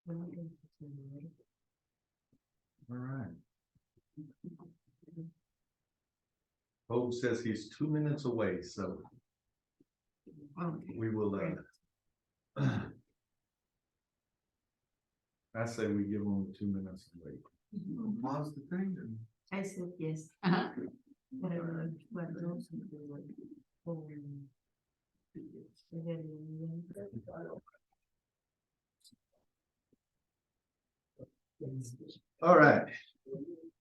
All right. Hope says he's 2 minutes away, so we will, I say we give him 2 minutes to wait. Pause the thing and. I said yes. Whatever, what goes into All right.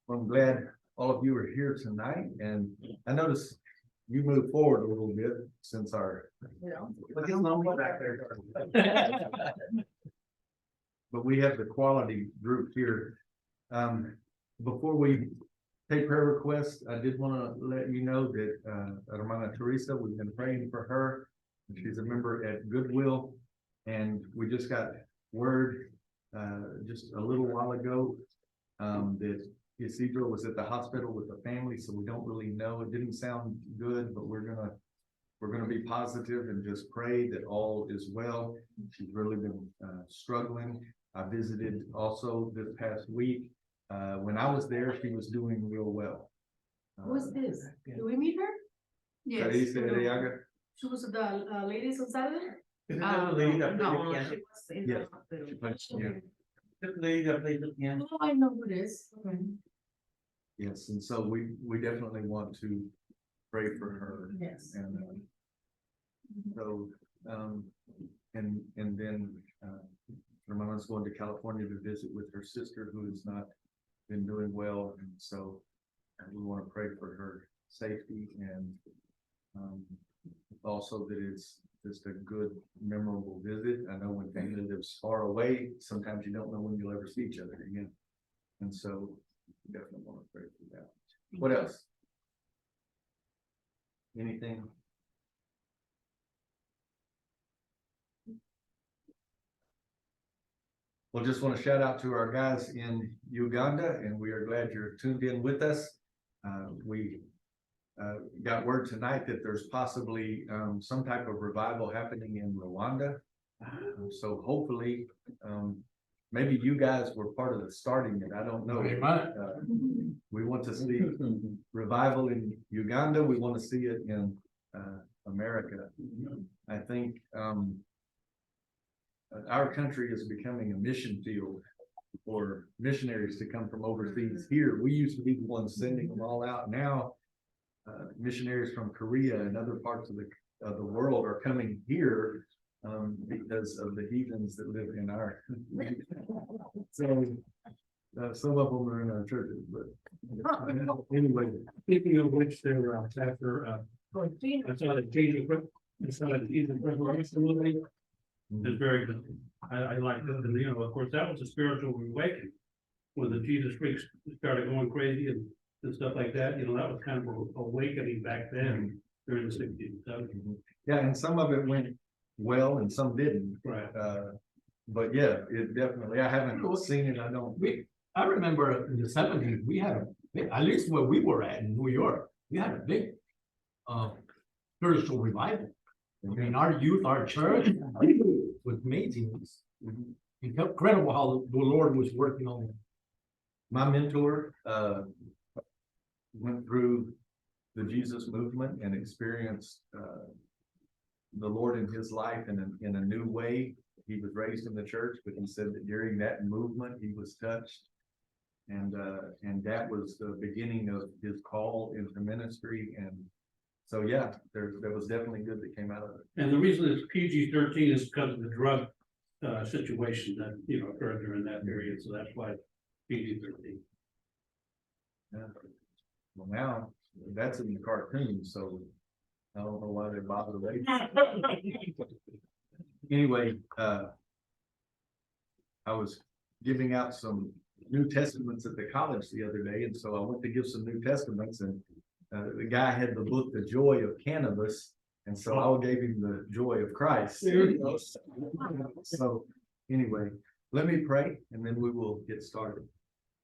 Well, I'm glad all of you are here tonight, and I noticed you moved forward a little bit since our. But we have the quality group here. Before we take prayer requests, I did want to let you know that Hermana Teresa, we've been praying for her. She's a member at Goodwill, and we just got word just a little while ago that Isidro was at the hospital with the family, so we don't really know. It didn't sound good, but we're gonna be positive and just pray that all is well. She's really been struggling. I visited also this past week. When I was there, she was doing real well. Who's this? Do we meet her? Teresa Arriaga. She was the ladies on Saturday? Is it the lady that played the No, piano? she was in Yeah. the hospital. She plays, yeah. The lady that played the piano? Oh, I know who it is. Okay. Yes, and so we definitely want to pray for her. Yes. And so, and then Hermana's going to California to visit with her sister who has not been doing well, and so we want to pray for her safety and also that it's just a good, memorable visit. I know when family lives far away, sometimes you don't know when you'll ever see each other again, and so definitely want to pray for that. What else? Anything? Well, just want to shout out to our guys in Uganda, and we are glad you're tuned in with us. We got word tonight that there's possibly some type of revival happening in Rwanda. So hopefully, maybe you guys were part of the starting it. I don't know. We want to see revival in Uganda. We want to see it in America. I think our country is becoming a mission field for missionaries to come from overseas here. We used to be the ones sending them all out. Now, missionaries from Korea and other parts of the world are coming here because of the heathens that live in our. So some of them are in our churches, but anyway. Speaking of which, there after I saw that Jesus, I saw that Jesus resurrection movie. It's very good. I like it, and you know, of course, that was a spiritual awakening. When the Jesus freaks started going crazy and stuff like that, you know, that was kind of an awakening back then during the 60s and 70s. Yeah, and some of it went well and some didn't. Right. But yeah, it definitely, I haven't seen it. I remember in the 70s, we had a big, at least where we were at in New York, we had a big spiritual revival. I mean, our youth, our church was amazing. It was incredible how the Lord was working on it. My mentor went through the Jesus movement and experienced the Lord in his life in a new way. He was raised in the church, but he said that during that movement, he was touched. And that was the beginning of his call into ministry. And so, yeah, there was definitely good that came out of it. And the reason it's PG-13 is because of the drug situation that, you know, occurred during that period, so that's why PG-13. Yeah. Well, now that's in the cartoon, so I don't know why they bother raising. Anyway, I was giving out some New Testaments at the college the other day, and so I went to give some New Testaments, and the guy had the book, The Joy of Cannabis, and so I gave him The Joy of Christ. So anyway, let me pray, and then we will get started.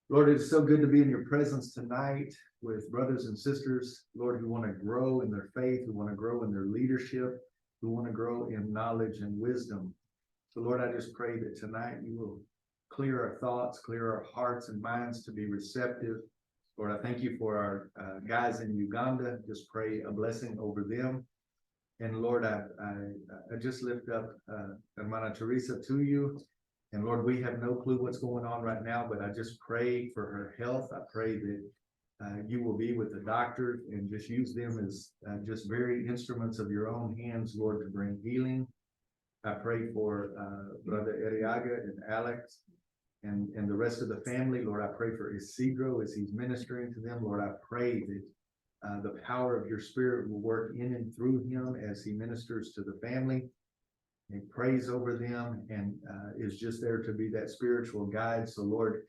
Lord, it's so good to be in your presence tonight with brothers and sisters, Lord, who want to grow in their faith, who want to grow in their leadership, who want to grow in knowledge and wisdom. So Lord, I just pray that tonight you will clear our thoughts, clear our hearts and minds to be receptive. Lord, I thank you for our guys in Uganda. Just pray a blessing over them. And Lord, I just lift up Hermana Teresa to you. And Lord, we have no clue what's going on right now, but I just pray for her health. I pray that you will be with the doctors and just use them as just very instruments of your own hands, Lord, to bring healing. I pray for Brother Ariaga and Alex and the rest of the family. Lord, I pray for Isidro as he's ministering to them. Lord, I pray that the power of your spirit will work in and through him as he ministers to the family. He prays over them and is just there to be that spiritual guide. So Lord,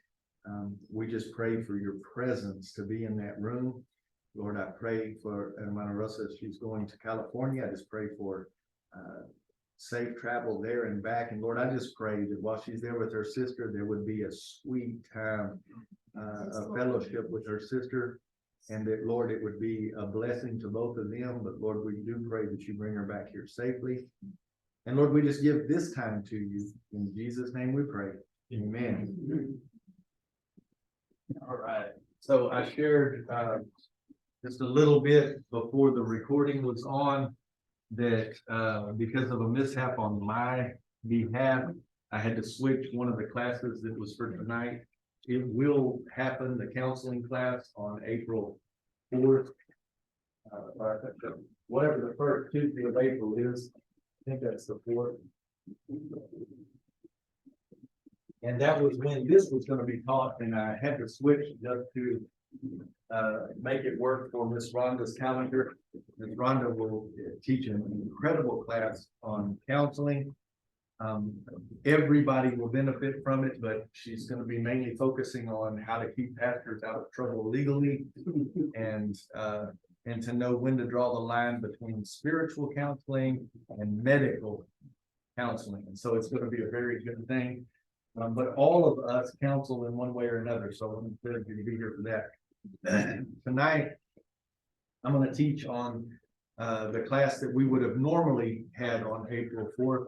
we just pray for your presence to be in that room. Lord, I pray for Hermana Rosa as she's going to California. I just pray for safe travel there and back. And Lord, I just pray that while she's there with her sister, there would be a sweet time of fellowship with her sister. And that, Lord, it would be a blessing to both of them. But Lord, we do pray that you bring her back here safely. And Lord, we just give this time to you. In Jesus' name we pray. Amen. All right. So I shared just a little bit before the recording was on that because of a mishap on my behalf, I had to switch one of the classes that was for tonight. It will happen, the counseling class, on April 4th. Whatever the first Tuesday of April is, I think that's the 4th. And that was when this was going to be taught, and I had to switch just to make it work for Miss Rhonda's calendar. Miss Rhonda will teach an incredible class on counseling. Everybody will benefit from it, but she's going to be mainly focusing on how to keep pastors out of trouble legally and to know when to draw the line between spiritual counseling and medical counseling. And so it's going to be a very good thing. But all of us counsel in one way or another. So I'm glad you to be here for that. Tonight, I'm going to teach on the class that we would have normally had on April 4th.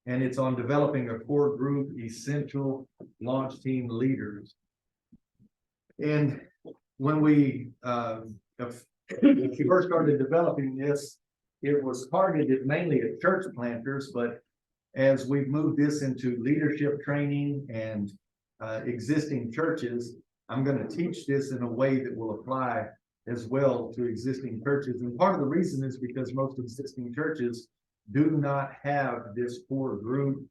And it's on developing a core group, essential launch team leaders. And when we first started developing this, it was targeted mainly at church planters, but as we've moved this into leadership training and existing churches, I'm going to teach this in a way that will apply as well to existing churches. And part of the reason is because most existing churches do not have this core group.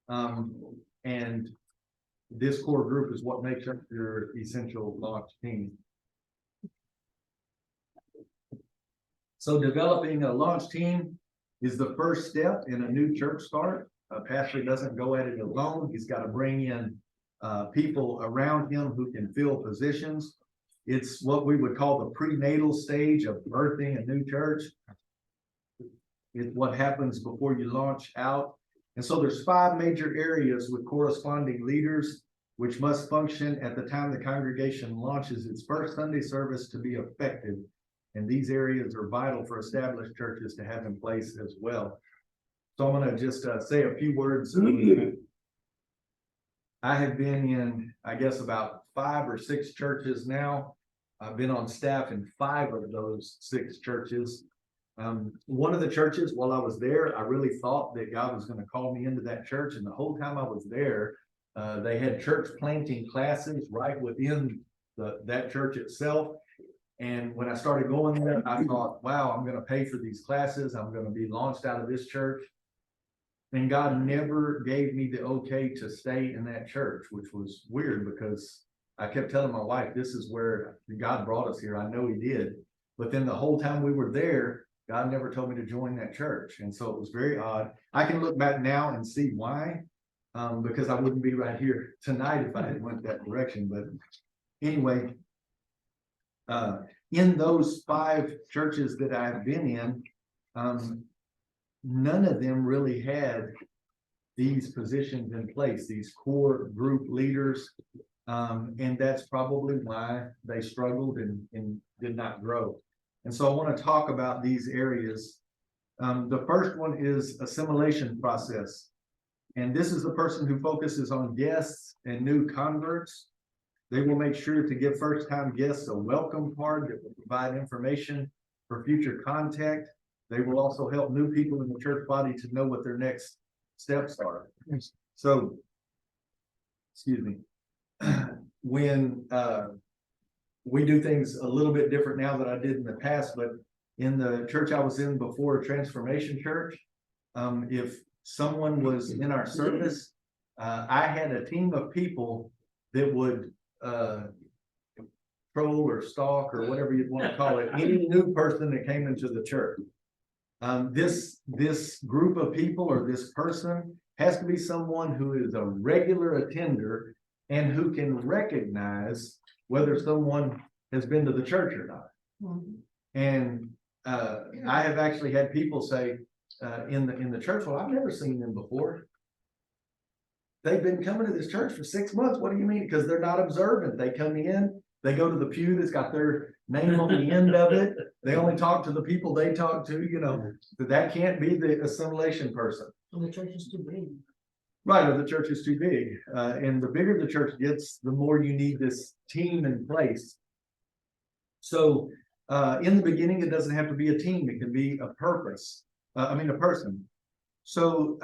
And this core group is what makes up your essential launch team. So developing a launch team is the first step in a new church start. A pastor doesn't go at it alone. He's got to bring in people around him who can fill positions. It's what we would call the prenatal stage of birthing a new church. It's what happens before you launch out. And so there's 5 major areas with corresponding leaders, which must function at the time the congregation launches its first Sunday service to be effective. And these areas are vital for established churches to have in place as well. So I'm going to just say a few words. I have been in, I guess, about 5 or 6 churches now. I've been on staff in 5 of those 6 churches. One of the churches, while I was there, I really thought that God was going to call me into that church. And the whole time I was there, they had church planting classes right within that church itself. And when I started going there, I thought, wow, I'm going to pay for these classes. I'm going to be launched out of this church. And God never gave me the okay to stay in that church, which was weird because I kept telling my wife, this is where God brought us here. I know he did. But then the whole time we were there, God never told me to join that church. And so it was very odd. I can look back now and see why, because I wouldn't be right here tonight if I had went that direction. But anyway, in those 5 churches that I've been in, none of them really had these positions in place, these core group leaders. And that's probably why they struggled and did not grow. And so I want to talk about these areas. The first one is assimilation process. And this is the person who focuses on guests and new converts. They will make sure to give first-time guests a welcome card that will provide information for future contact. They will also help new people in the church body to know what their next steps are. So, excuse me. When we do things a little bit different now than I did in the past, but in the church I was in before, Transformation Church, if someone was in our service, I had a team of people that would troll or stalk or whatever you'd want to call it, any new person that came into the church. This group of people or this person has to be someone who is a regular attender and who can recognize whether someone has been to the church or not. And I have actually had people say in the church, well, I've never seen them before. They've been coming to this church for 6 months. What do you mean? Because they're not observant. They come in, they go to the pew that's got their name on the end of it. They only talk to the people they talk to, you know, that can't be the assimilation person. Well, the church is too big. Right, or the church is too big. And the bigger the church gets, the more you need this team in place. So in the beginning, it doesn't have to be a team. It can be a purpose. A person. So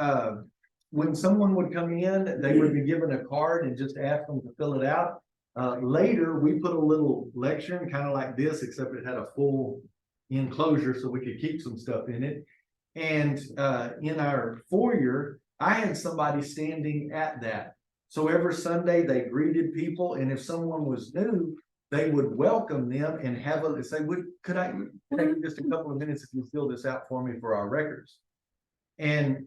when someone would come in, they would be given a card and just ask them to fill it out. Later, we put a little lectern, kind of like this, except it had a full enclosure so we could keep some stuff in it. And in our foyer, I had somebody standing at that. So every Sunday they greeted people, and if someone was new, they would welcome them and say, could I take just a couple of minutes if you fill this out for me for our records? And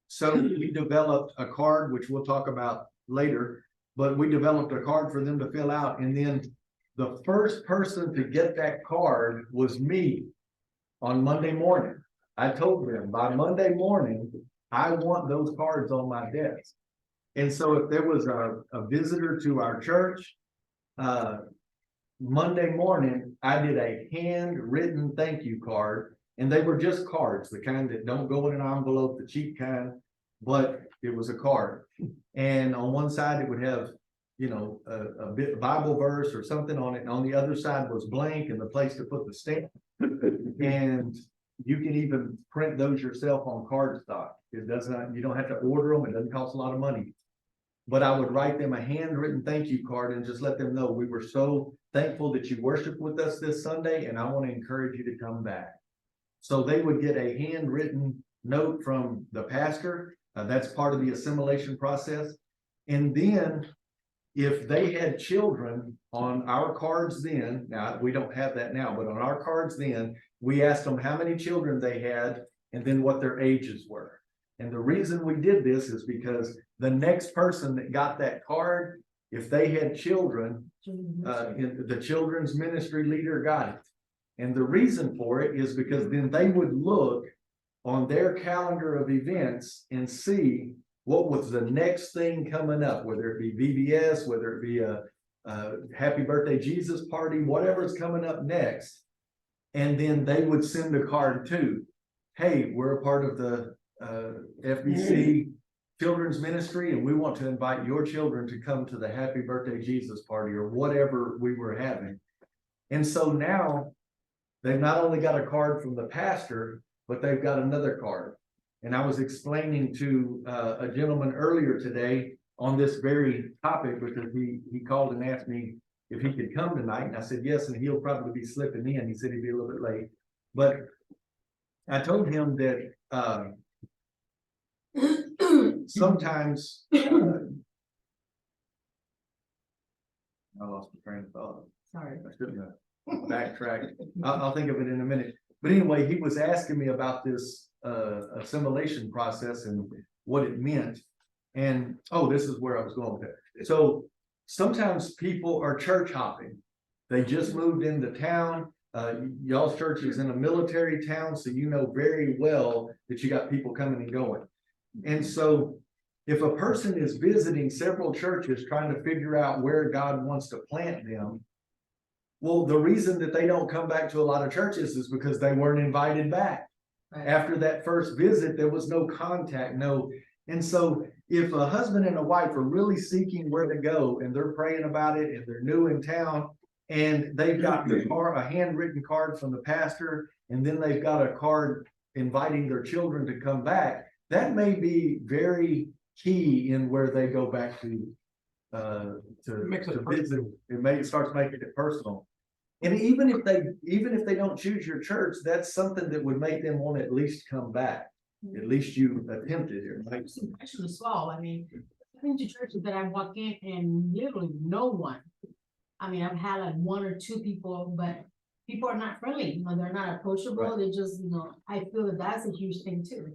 so we developed a card, which we'll talk about later, but we developed a card for them to fill out. And then the first person to get that card was me on Monday morning. I told them by Monday morning, I want those cards on my desk. And so if there was a visitor to our church, Monday morning, I did a handwritten thank you card, and they were just cards, the kind that don't go in an envelope, the cheap kind, but it was a card. And on one side, it would have, you know, a Bible verse or something on it. And on the other side was blank and the place to put the stamp. And you can even print those yourself on cardstock. It doesn't, you don't have to order them. It doesn't cost a lot of money. But I would write them a handwritten thank you card and just let them know we were so thankful that you worshiped with us this Sunday, and I want to encourage you to come back. So they would get a handwritten note from the pastor. That's part of the assimilation process. And then if they had children on our cards then, now we don't have that now, but on our cards then, we asked them how many children they had and then what their ages were. And the reason we did this is because the next person that got that card, if they had children, the children's ministry leader got it. And the reason for it is because then they would look on their calendar of events and see what was the next thing coming up, whether it be VBS, whether it be a Happy Birthday Jesus party, whatever's coming up next. And then they would send a card too. Hey, we're a part of the FBC Children's Ministry, and we want to invite your children to come to the Happy Birthday Jesus party or whatever we were having. And so now they've not only got a card from the pastor, but they've got another card. And I was explaining to a gentleman earlier today on this very topic, because he called and asked me if he could come tonight. And I said, yes, and he'll probably be slipping in. He said he'd be a little bit late. But I told him that sometimes I lost my train of thought. Sorry. I shouldn't have backtracked. I'll think of it in a minute. But anyway, he was asking me about this assimilation process and what it meant. And this is where I was going with it. So sometimes people are church hopping. They just moved into town. Y'all's church is in a military town, so you know very well that you got people coming and going. And so if a person is visiting several churches trying to figure out where God wants to plant them, well, the reason that they don't come back to a lot of churches is because they weren't invited back. Right. After that first visit, there was no contact, and so if a husband and a wife are really seeking where to go and they're praying about it and they're new in town and they've got a handwritten card from the pastor, and then they've got a card inviting their children to come back, that may be very key in where they go back to Makes it to visit. It starts making it personal. And even if they don't choose your church, that's something that would make them want to at least come back. At least you attempted it, right? It's actually small. I mean, I've been to churches that I walk in and literally no one. I mean, I've had like one or two people, but people are not friendly, you know, they're not approachable. Right. They just, you know, I feel that that's a huge thing too.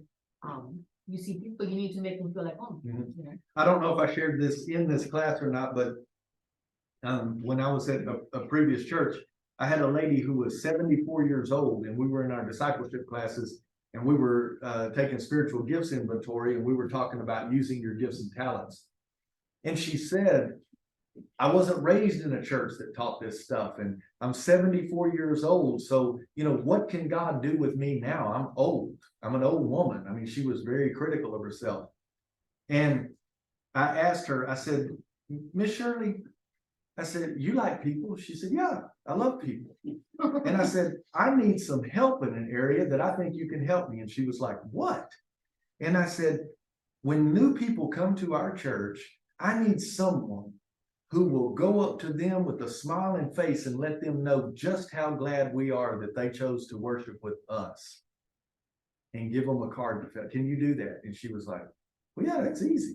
You see people, you need to make them feel like home. Mhm. You know? I don't know if I shared this in this class or not, but when I was at a previous church, I had a lady who was 74 years old, and we were in our discipleship classes, and we were taking spiritual gifts inventory, and we were talking about using your gifts and talents. And she said, I wasn't raised in a church that taught this stuff, and I'm 74 years old. So, you know, what can God do with me now? I'm old. I'm an old woman. I mean, she was very critical of herself. And I asked her, I said, Miss Shirley, I said, you like people? She said, yeah, I love people. And I said, I need some help in an area that I think you can help me. And she was like, what? And I said, when new people come to our church, I need someone who will go up to them with a smiling face and let them know just how glad we are that they chose to worship with us, and give them a card to fill. Can you do that? And she was like, well, yeah, that's easy.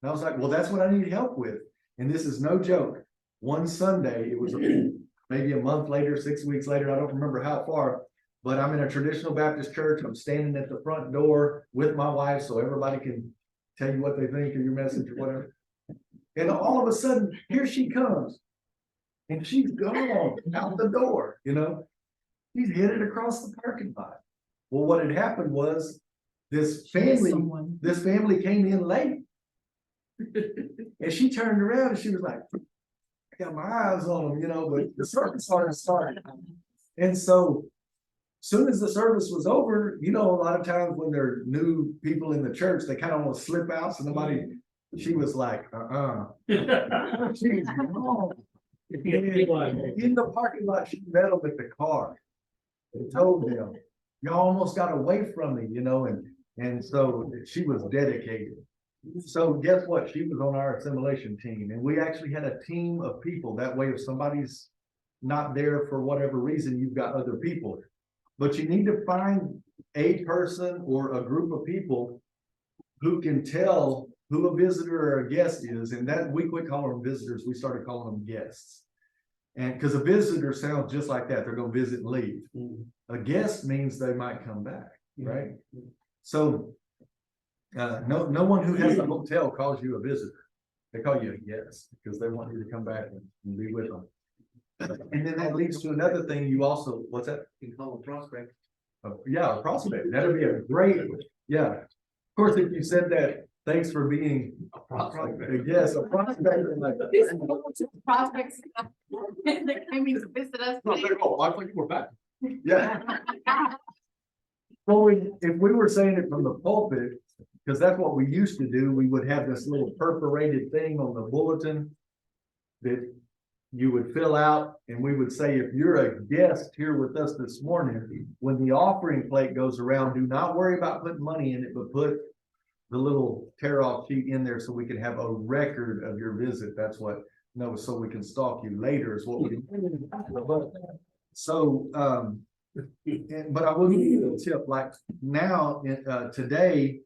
And I was like, well, that's what I need help with. And this is no joke. One Sunday, it was maybe a month later, 6 weeks later, I don't remember how far, but I'm in a traditional Baptist church. I'm standing at the front door with my wife so everybody can tell you what they think of your message or whatever. And all of a sudden, here she comes. And she's gone out the door, you know. She's headed across the parking lot. Well, what had happened was this family came in late. And she turned around and she was like, I got my eyes on them, you know, but the service started. And so soon as the service was over, you know, a lot of times when there are new people in the church, they kind of want to slip out. So she was like, She's gone. In the parking lot, she met them at the car and told them, y'all almost got away from me, you know, and so she was dedicated. So guess what? She was on our assimilation team, and we actually had a team of people. That way, if somebody's not there for whatever reason, you've got other people. But you need to find a person or a group of people who can tell who a visitor or a guest is, and that we quit calling them visitors. We started calling them guests. And because a visitor sounds just like that, they're going to visit and leave. A guest means they might come back, right? So no one who has a hotel calls you a visitor. They call you a guest because they want you to come back and be with them. And then that leads to another thing. You also, what's that? You can call them prospect. Yeah, a prospect. That'd be a great, yeah. Of course, if you said that, thanks for being a prospect. Yes, a prospect. Prospects. They're coming to visit us. Oh, I thought you were back. Yeah. Well, if we were saying it from the pulpit, because that's what we used to do, we would have this little perforated thing on the bulletin that you would fill out, and we would say, if you're a guest here with us this morning, when the offering plate goes around, do not worry about putting money in it, but put the little tear-off sheet in there so we can have a record of your visit. That's what, no, so we can stalk you later is what we. So, but I will give you a tip, like now, today,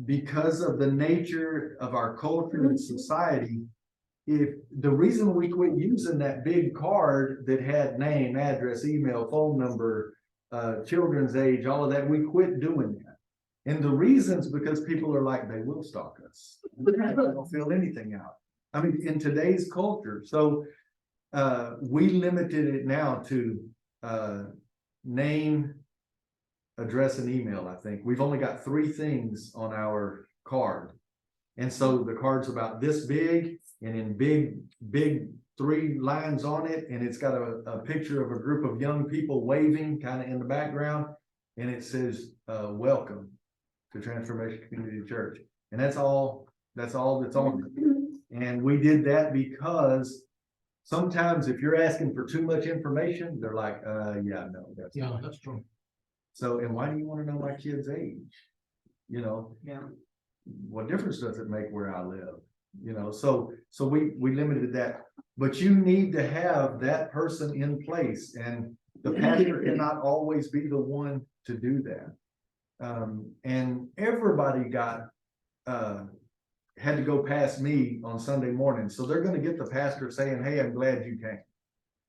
because of the nature of our culture and society, if the reason we quit using that big card that had name, address, email, phone number, children's age, all of that, we quit doing that. And the reason's because people are like, they will stalk us. They don't fill anything out. I mean, in today's culture. So we limited it now to name, address, and email. I think we've only got 3 things on our card. And so the card's about this big, and in big 3 lines on it. And it's got a picture of a group of young people waving kind of in the background. And it says, welcome to Transformation Community Church. And that's all that's on. And we did that because sometimes if you're asking for too much information, they're like, yeah, no, that's. Yeah, that's true. So, and why do you wanna know my kid's age? You know, Yeah. what difference does it make where I live? You know, so we limited that, but you need to have that person in place, and the pastor cannot always be the one to do that. And everybody had to go past me on Sunday morning, so they're gonna get the pastor saying, hey, I'm glad you came.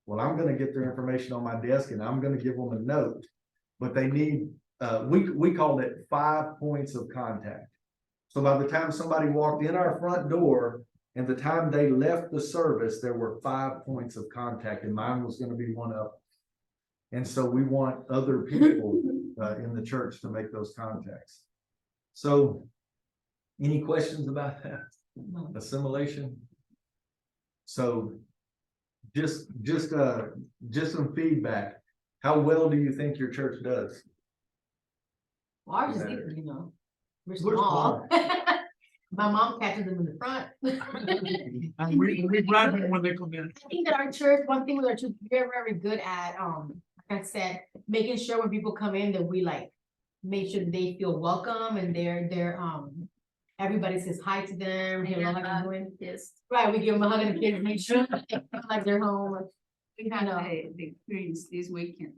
Well, I'm gonna get their information on my desk and I'm gonna give them a note, but they need, we called it 5 points of contact. So by the time somebody walked in our front door and the time they left the service, there were 5 points of contact, and mine was gonna be one of them. And so we want other people in the church to make those contacts. So, any questions about that? No. Assimilation? So, just some feedback. How well do you think your church does? Ours is easy, you know. We're We're small. My mom catches them in the front. And we grab them when they come in. I think that our church, one thing with our church, we're very good at, like I said, making sure when people come in that we like, make sure they feel welcome and they're, everybody says hi to them, hello, how you doing? Yes, Right, we give them a hug and a kiss, make sure they feel like they're home. we had the experience this weekend.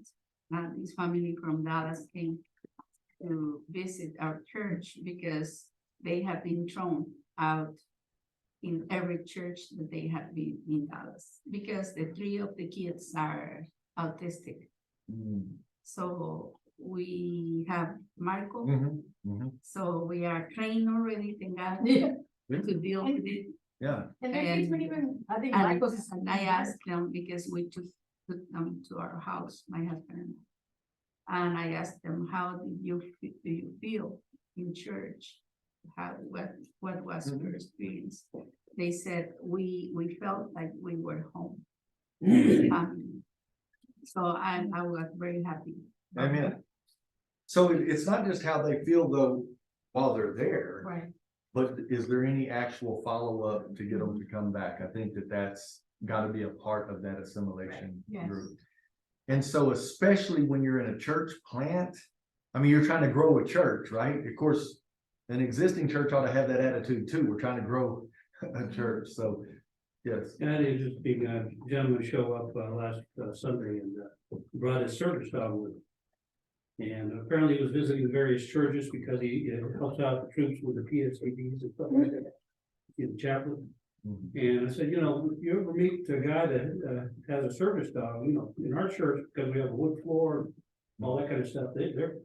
This family from Dallas came to visit our church because they have been thrown out in every church that they have been in Dallas, because the 3 of the kids are autistic. So we have Marco, Mhm, mhm. so we are trained already, thank God, Yeah. to deal with it. Yeah, And their kids weren't even, I think And Michael's is. and I asked them, because we took them to our house, my husband. And I asked them, how do you feel in church? What was your experience? They said, we felt like we were home. Family. So I was very happy. amen. So it's not just how they feel though while they're there, Right. but is there any actual follow-up to get them to come back? I think that's gotta be a part of that assimilation Yes. group. And so especially when you're in a church plant, I mean, you're trying to grow a church, right? Of course, an existing church ought to have that attitude too. We're trying to grow a church, so, yes. And I did just being a gentleman show up last Sunday and brought his service dog with him. And apparently he was visiting the various churches because he helps out the troops with the PSADs and stuff like that. He's a chaplain. Mhm. And I said, you know, if you ever meet a guy that has a service dog, you know, in our church, because we have a wood floor, all that kind of stuff, they're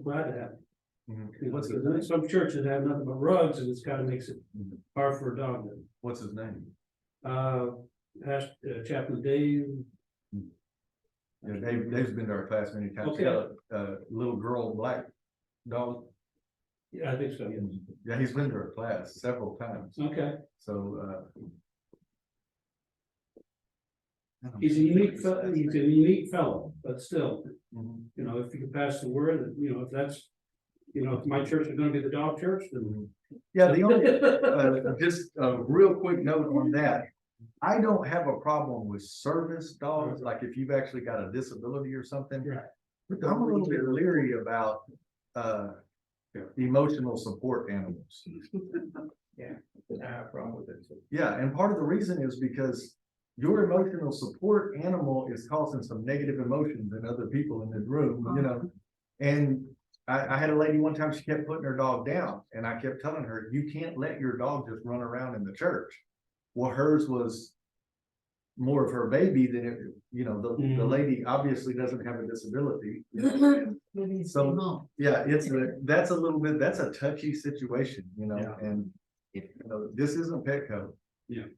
glad to have it. Mhm. You know, What's his because name? some churches have nothing but rugs, and it's kind of makes it Mhm. hard for a dog. What's his name? Past Chaplain Dave. Yeah, Dave's been to our class many times. Okay. He's got a little girl, black dog. Yeah, I think so, yes. Yeah, he's been to our class several times, Okay, so, he's a unique fellow, but still, Mhm. you know, if you can pass the word that, you know, if that's, you know, if my church is gonna be the dog church, then. Yeah, the only, just a real quick note on that. I don't have a problem with service dogs, like if you've actually got a disability or something. Right. But I'm a little bit leery about, emotional support animals. I have a problem with it. Yeah, and part of the reason is because your emotional support animal is causing some negative emotions in other people in this room, you know? And I had a lady one time, she kept putting her dog down, and I kept telling her, you can't let your dog just run around in the church. Well, hers was more of her baby than it, you know, the lady obviously doesn't have a disability. Maybe it's So- home. Yeah, that's a little bit, that's a touchy situation, you know, Yeah. and, you know, this isn't Petco. Really,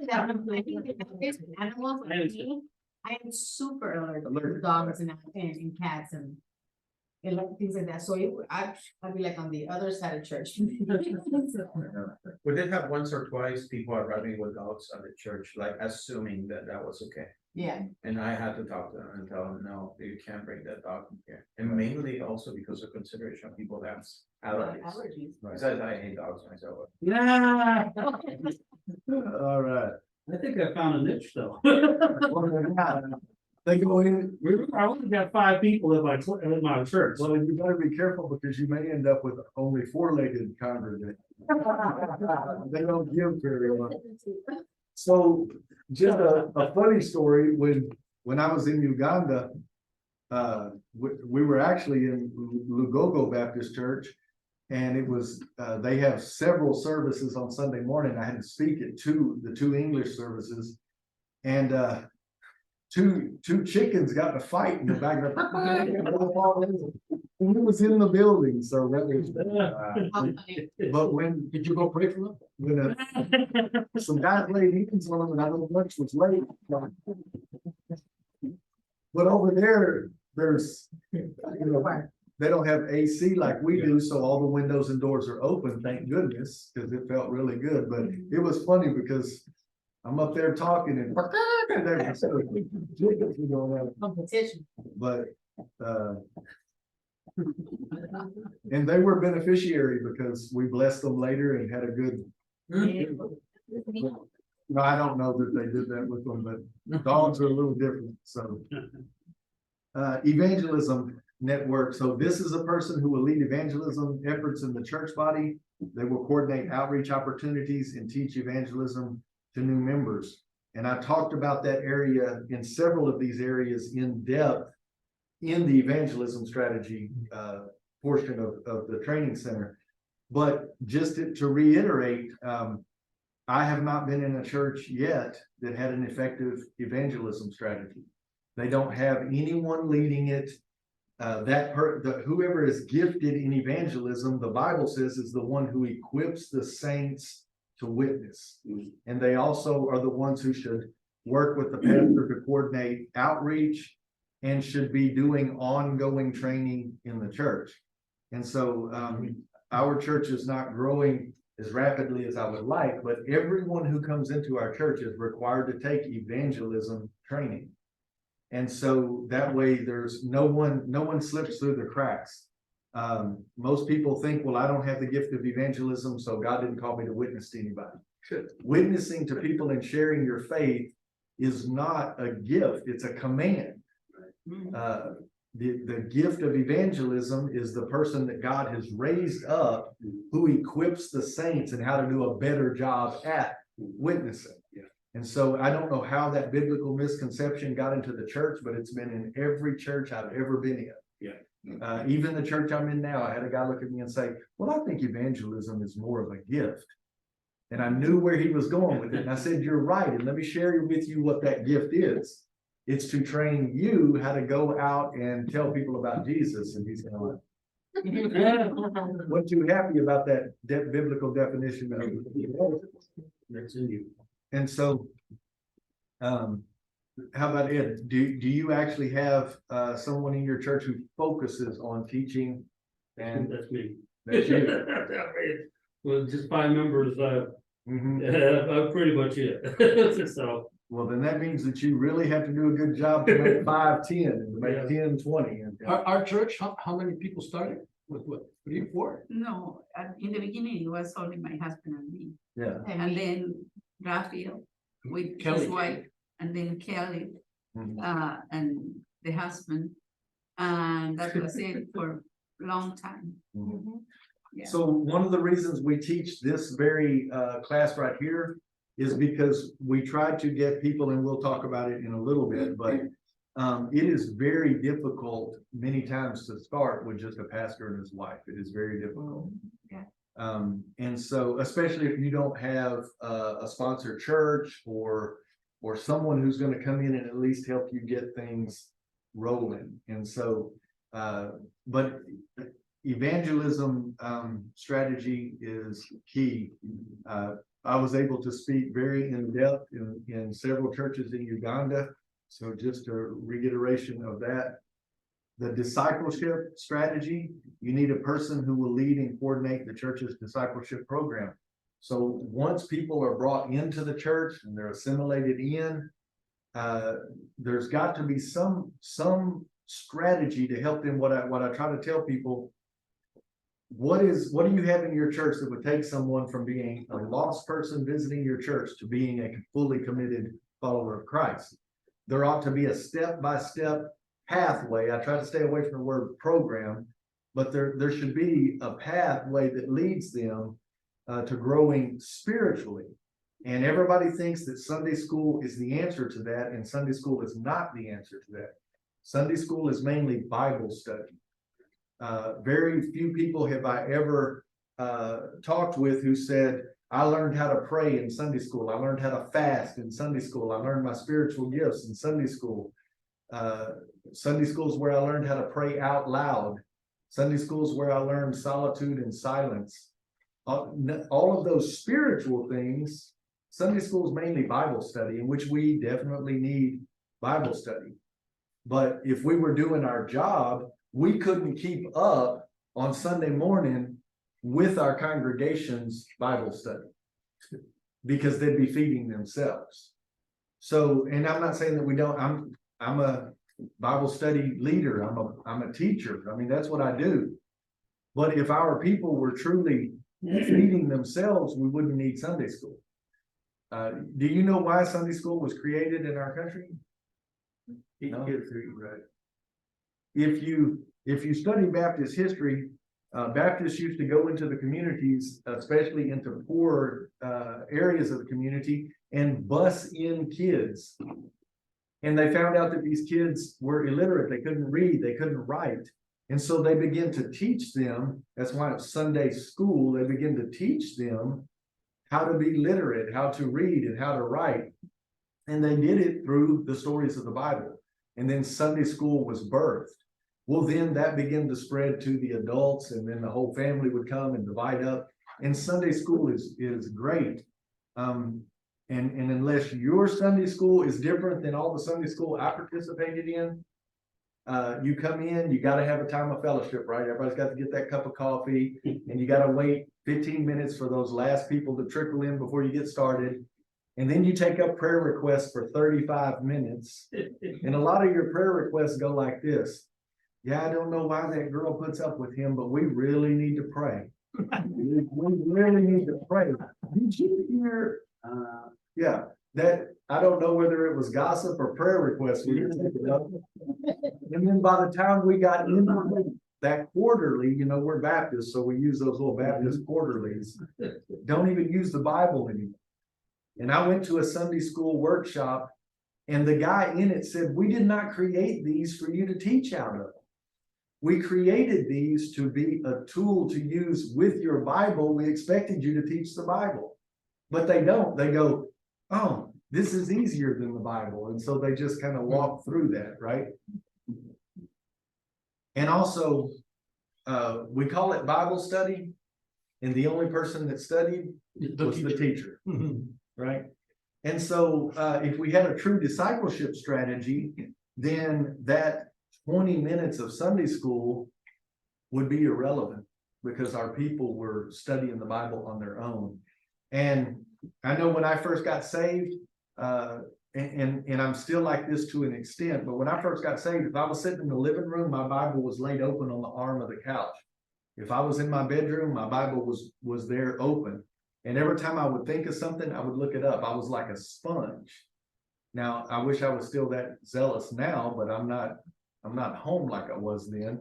that one, I think that there's animals like me, I am super allergic to Allergic. dogs and cats and like things like that, so I'd be like on the other side of church. We did have once or twice people arriving with dogs at the church, like assuming that that was okay. Yeah, And I had to talk to them and tell them, no, you can't bring that dog in here. And mainly also because of consideration of people that have allergies. allergies. Besides, I hate dogs myself. Yeah, All right. I think I found a niche though. They go in, I only got 5 people at my church. well, you better be careful because you may end up with only 4-legged congregants. They don't give very much. So just a funny story, when I was in Uganda, we were actually in Lugogo Baptist Church. And it was, they have several services on Sunday morning. I had to speak at the two English services. And two chickens got in a fight in the background. And it was in the building, so that was. But when Did you go pray for them? when some guys laid hands on them and I know lunch was late. But over there, there's, they don't have AC like we do, so all the windows and doors are open, thank goodness, because it felt really good, but it was funny because I'm up there talking and there's chickens were going on, Competition. but, and they were beneficiary because we blessed them later and had a good. No, I don't know that they did that with them, but dogs are a little different, so. Evangelism network, so this is a person who will lead evangelism efforts in the church body. They will coordinate outreach opportunities and teach evangelism to new members. And I talked about that area in several of these areas in depth in the evangelism strategy portion of the training center. But just to reiterate, I have not been in a church yet that had an effective evangelism strategy. They don't have anyone leading it. Whoever is gifted in evangelism, the Bible says, is the one who equips the saints to witness. And they also are the ones who should work with the pastor to coordinate outreach and should be doing ongoing training in the church. And so our church is not growing as rapidly as I would like, but everyone who comes into our church is required to take evangelism training. And so that way there's no one slips through the cracks. Most people think, well, I don't have the gift of evangelism, so God didn't call me to witness to anybody. Witnessing to people and sharing your faith is not a gift, it's a command. The gift of evangelism is the person that God has raised up who equips the saints and how to do a better job at witnessing. And so I don't know how that biblical misconception got into the church, but it's been in every church I've ever been in. Even the church I'm in now, I had a guy look at me and say, well, I think evangelism is more of a gift. And I knew where he was going with it. And I said, you're right. And let me share with you what that gift is. It's to train you how to go out and tell people about Jesus. And he's going, what you happy about that biblical definition of That's in you. And so, how about Ed? Do you actually have someone in your church who focuses on teaching? And That's me. that's you. Well, just 5 members, Mhm. pretty much it. So, Well, then that means that you really have to do a good job to make 5, 10, and to make 10, 20. And, Our church, how many people started? With what, 3 or 4? No, in the beginning, it was only my husband and me, yeah. and then Raphael with Kelly. his wife, and then Kelly, Mhm. and the husband. And that was it for a long time. Mhm. Yeah. So one of the reasons we teach this very class right here is because we try to get people, and we'll talk about it in a little bit, but it is very difficult many times to start with just a pastor and his wife. It is very difficult. Yeah. And so, especially if you don't have a sponsored church or someone who's going to come in and at least help you get things rolling. And so, but evangelism strategy is key. I was able to speak very in depth in several churches in Uganda. So just a reiteration of that. the discipleship strategy, you need a person who will lead and coordinate the church's discipleship program. So once people are brought into the church and they're assimilated in, there's got to be some strategy to help them. What I try to tell people, what do you have in your church that would take someone from being a lost person visiting your church to being a fully committed follower of Christ? There ought to be a step-by-step pathway. I try to stay away from the word program, but there should be a pathway that leads them to growing spiritually. And everybody thinks that Sunday school is the answer to that, and Sunday school is not the answer to that. Sunday school is mainly Bible study. Very few people have I ever talked with who said, I learned how to pray in Sunday school. I learned how to fast in Sunday school. I learned my spiritual gifts in Sunday school. Sunday school is where I learned how to pray out loud. Sunday school is where I learned solitude and silence. All of those spiritual things, Sunday school is mainly Bible study, in which we definitely need Bible study. But if we were doing our job, we couldn't keep up on Sunday morning with our congregation's Bible study because they'd be feeding themselves. So, and I'm not saying that we don't, I'm a Bible study leader. I'm a teacher. I mean, that's what I do. But if our people were truly feeding themselves, we wouldn't need Sunday school. Do you know why Sunday school was created in our country? No. Right. If you study Baptist history, Baptists used to go into the communities, especially into poor areas of the community, and bus in kids. And they found out that these kids were illiterate. They couldn't read, they couldn't write. And so they began to teach them. That's why it's Sunday school. They begin to teach them how to be literate, how to read and how to write. And they did it through the stories of the Bible. And then Sunday school was birthed. Well, then that began to spread to the adults, and then the whole family would come and divide up. And Sunday school is great. And unless your Sunday school is different than all the Sunday school I participated in, you come in, you got to have a time of fellowship, right? Everybody's got to get that cup of coffee, and you got to wait 15 minutes for those last people to trickle in before you get started. And then you take up prayer requests for 35 minutes. And a lot of your prayer requests go like this. Yeah, I don't know why that girl puts up with him, but we really need to pray. We really need to pray. Did you hear? Yeah, that I don't know whether it was gossip or prayer requests. We didn't take it up. And then by the time we got into that quarterly, you know, we're Baptists, so we use those little Baptist quarterlies. Don't even use the Bible anymore. And I went to a Sunday school workshop, and the guy in it said, we did not create these for you to teach out of. We created these to be a tool to use with your Bible. We expected you to teach the Bible, but they don't. They go, oh, this is easier than the Bible. And so they just kind of walk through that, right? And also, we call it Bible study, and the only person that studied was the teacher, right? And so if we had a true discipleship strategy, then that 20 minutes of Sunday school would be irrelevant because our people were studying the Bible on their own. And I know when I first got saved, and I'm still like this to an extent, but when I first got saved, if I was sitting in the living room, my Bible was laid open on the arm of the couch. If I was in my bedroom, my Bible was there open. And every time I would think of something, I would look it up. I was like a sponge. Now, I wish I was still that zealous now, but I'm not home like I was then.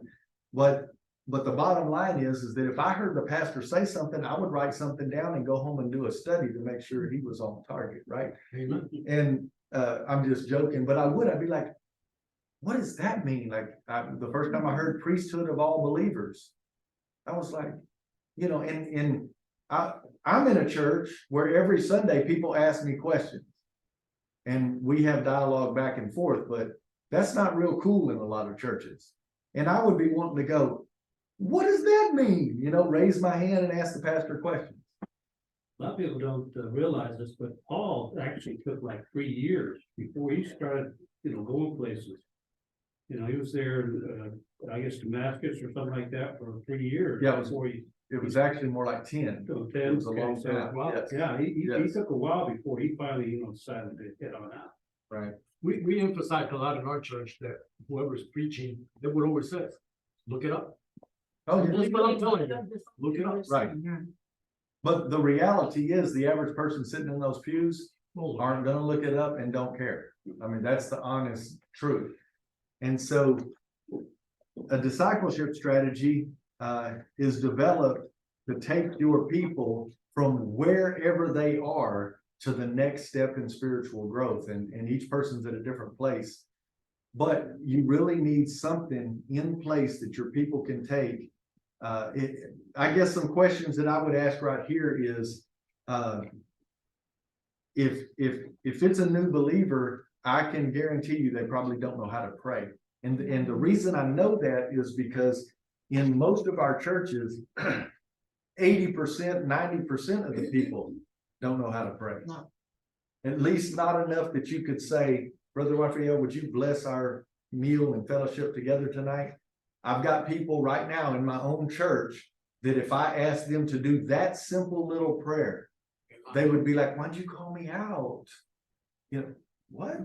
But the bottom line is that if I heard the pastor say something, I would write something down and go home and do a study to make sure he was on target, right? Amen. And I'm just joking, but I'd be like, what does that mean? Like the first time I heard priesthood of all believers, I was like, you know, and I'm in a church where every Sunday people ask me questions and we have dialogue back and forth, but that's not real cool in a lot of churches. And I would be wanting to go, what does that mean? You know, raise my hand and ask the pastor questions. A lot of people don't realize this, but Paul actually took like 3 years before he started, going places. You know, he was there, I guess Damascus or something like that for 3 years. Yeah, it was- Before he. It was actually more like 10. So It was a long time, Well, yes. yeah, he Yes. took a while before he finally, decided to get on out. Right. We emphasize a lot in our church that whoever's preaching, they would always say, look it up. Oh, yeah. That's what I'm telling you. Look it up. Right. But the reality is the average person sitting in those pews Oh, aren't gonna look it up and don't care. I mean, that's the honest truth. And so a discipleship strategy is developed to take your people from wherever they are to the next step in spiritual growth, and each person's at a different place. But you really need something in place that your people can take. I guess some questions that I would ask right here is, if it's a new believer, I can guarantee you they probably don't know how to pray. And the reason I know that is because in most of our churches, 80%, 90% of the people don't know how to pray. No. At least not enough that you could say, Brother Raphael, would you bless our meal and fellowship together tonight? I've got people right now in my own church that if I asked them to do that simple little prayer, they would be like, why'd you call me out? You know, what?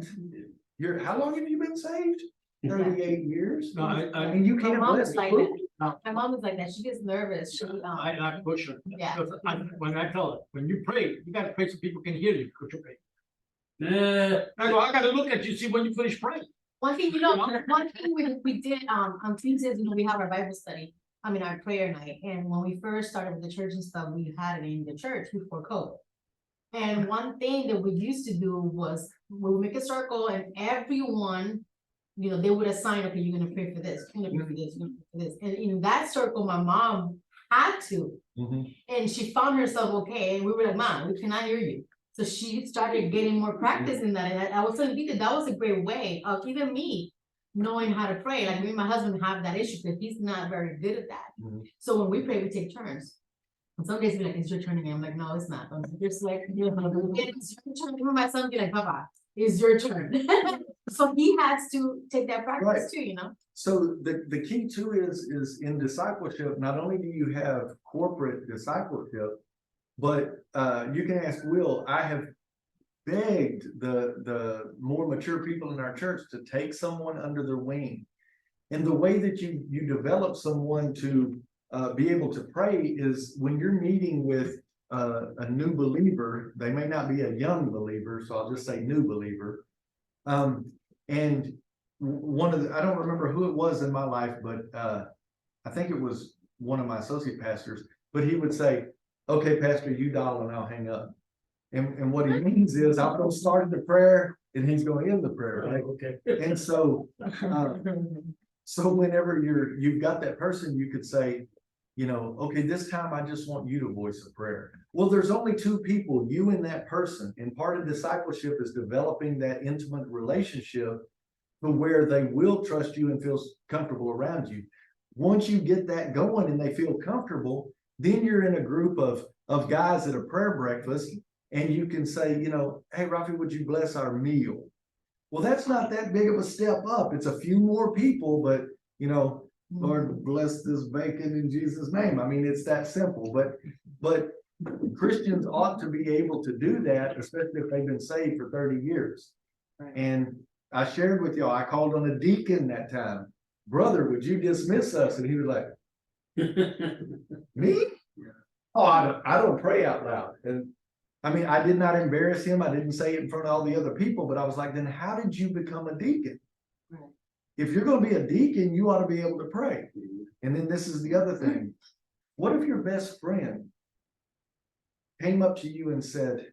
How long have you been saved? 38 years? No, I mean, you My can't mom bless is like food. that. My mom is like that. She gets nervous. She, I push her. Yeah. Because when I tell her, when you pray, you gotta pray so people can hear you, because you pray. I go, I gotta look at you, see when you finish praying. one thing, one thing we did, on Tuesdays, we have our Bible study. I mean, our prayer night. And when we first started with the church and stuff, we had it in the church before COVID. And one thing that we used to do was we would make a circle and everyone, they would assign, okay, you're gonna pray for this, you're gonna pray for this, you're gonna pray for this. And in that circle, my mom had to, Mhm. and she found herself okay, and we were like, Mom, we cannot hear you. So she started getting more practice in that, and I was telling Peter, that was a great way of even me knowing how to pray. Like me and my husband have that issue, because he's not very good at that. Mhm. So when we pray, we take turns. And some days be like, it's your turn again. I'm like, no, it's not. I'm just like, it's your turn. Even my son be like, Papa, it's your turn. So he has to take that Right. practice too, So the key too is in discipleship, not only do you have corporate discipleship, but you can ask Will, I have begged the more mature people in our church to take someone under their wing. And the way that you develop someone to be able to pray is when you're meeting with a new believer. They may not be a young believer, so I'll just say new believer. And I don't remember who it was in my life, but I think it was one of my associate pastors, but he would say, okay, Pastor, you dial and I'll hang up. And what he means is I'm going to start the prayer and he's going to end the prayer, right? Okay. And so, so whenever you've got that person, you could say, okay, this time I just want you to voice a prayer. Well, there's only two people, you and that person. And part of discipleship is developing that intimate relationship to where they will trust you and feel comfortable around you. Once you get that going and they feel comfortable, then you're in a group of guys at a prayer breakfast and you can say, hey, Rafi, would you bless our meal? Well, that's not that big of a step up. It's a few more people, but Lord, bless this bacon in Jesus' name. I mean, it's that simple, but Christians ought to be able to do that, especially if they've been saved for 30 years. Right. And I shared with y'all, I called on a deacon that time. Brother, would you dismiss us? And he was like, me? Oh, I don't pray out loud. And I mean, I did not embarrass him. I didn't say it in front of all the other people, but I was like, then how did you become a deacon? Right. If you're going to be a deacon, you ought to be able to pray. And then this is the other thing. What if your best friend came up to you and said,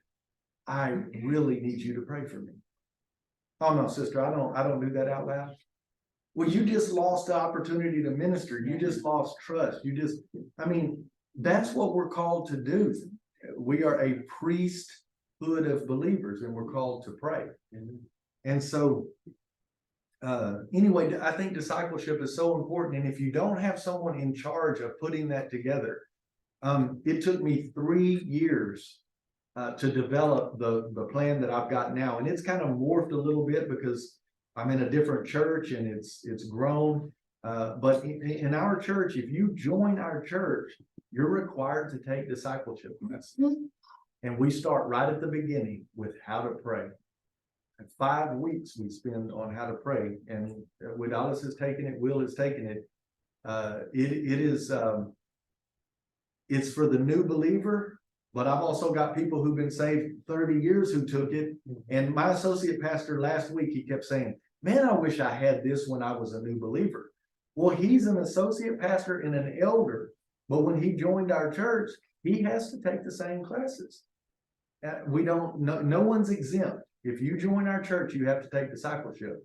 I really need you to pray for me? Oh no, sister, I don't do that out loud. Well, you just lost the opportunity to minister. You just lost trust. That's what we're called to do. We are a priesthood of believers and we're called to pray. And so anyway, I think discipleship is so important. And if you don't have someone in charge of putting that together, it took me 3 years to develop the plan that I've got now. And it's kind of morphed a little bit because I'm in a different church and it's grown. But in our church, if you join our church, you're required to take discipleship classes. And we start right at the beginning with how to pray. And 5 weeks we spend on how to pray, and Widalis has taken it, Will has taken it. It is, it's for the new believer, but I've also got people who've been saved 30 years who took it. And my associate pastor last week, he kept saying, man, I wish I had this when I was a new believer. Well, he's an associate pastor and an elder, but when he joined our church, he has to take the same classes. We don't, no one's exempt. If you join our church, you have to take discipleship.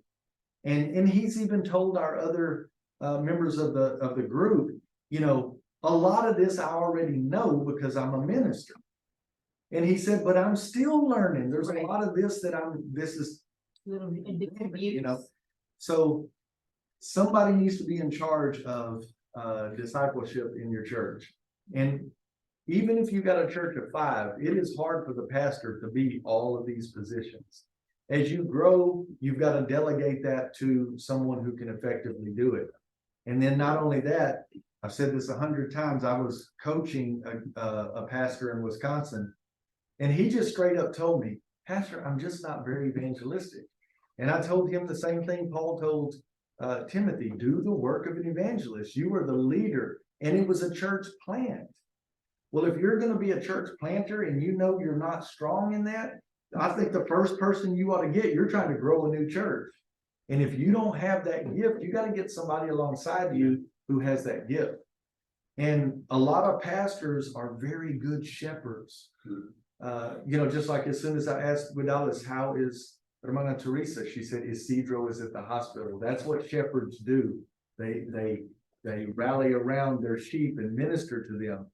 And he's even told our other members of the group, you know, a lot of this I already know because I'm a minister. And he said, but I'm still learning. There's a lot of this that this is, you know, so somebody needs to be in charge of discipleship in your church. And even if you got a church of 5, it is hard for the pastor to be all of these positions. As you grow, you've got to delegate that to someone who can effectively do it. And then not only that, I've said this 100 times, I was coaching a pastor in Wisconsin, and he just straight up told me, Pastor, I'm just not very evangelistic. And I told him the same thing Paul told Timothy, do the work of an evangelist. You are the leader, and it was a church plant. Well, if you're going to be a church planter and you know you're not strong in that, I think the first person you ought to get, you're trying to grow a new church. And if you don't have that gift, you got to get somebody alongside you who has that gift. And a lot of pastors are very good shepherds. You know, just like as soon as I asked Widalis, how is Hermana Teresa? She said, Isidro is at the hospital. That's what shepherds do. They rally around their sheep and minister to them.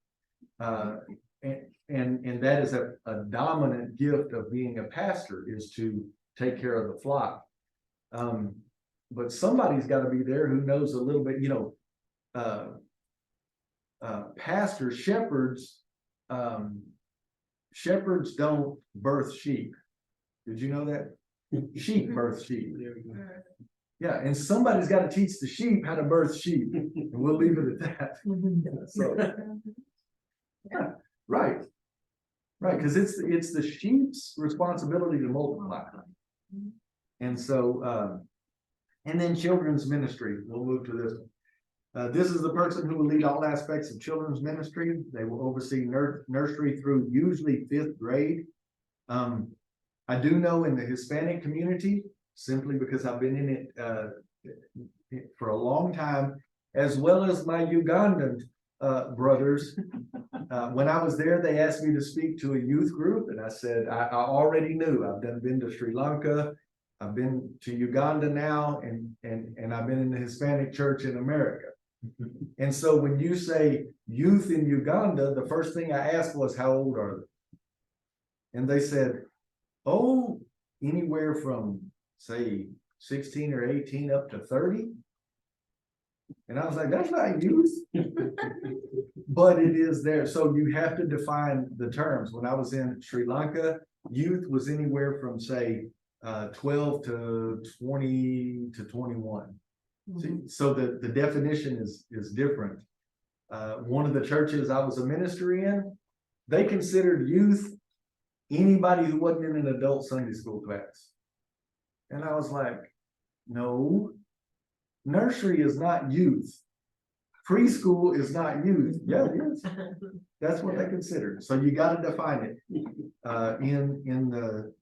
And that is a dominant gift of being a pastor, is to take care of the flock. But somebody's got to be there who knows a little bit, you know, pastors, shepherds don't birth sheep. Did you know that? Sheep birth sheep. Yeah, and somebody's got to teach the sheep how to birth sheep, and we'll leave it at that. So, yeah, right, because it's the sheep's responsibility to multiply. And so, and then children's ministry. We'll move to this one. This is the person who will lead all aspects of children's ministry. They will oversee nursery through usually 5th grade. I do know in the Hispanic community, simply because I've been in it for a long time, as well as my Ugandan brothers. When I was there, they asked me to speak to a youth group, and I said, I already knew. I've been to Sri Lanka, I've been to Uganda now, and I've been in the Hispanic church in America. And so when you say youth in Uganda, the first thing I asked was, how old are they? And they said, oh, anywhere from, say, 16 or 18 up to 30. And I was like, that's not youth. But it is there. So you have to define the terms. When I was in Sri Lanka, youth was anywhere from, say, 12 to 20 to 21. Mm-hmm. So the definition is different. One of the churches I was a minister in, they considered youth anybody who wasn't in an adult Sunday school class. And I was like, no, nursery is not youth. Preschool is not youth. Yeah, it is. That's what they consider. So you got to define it. In the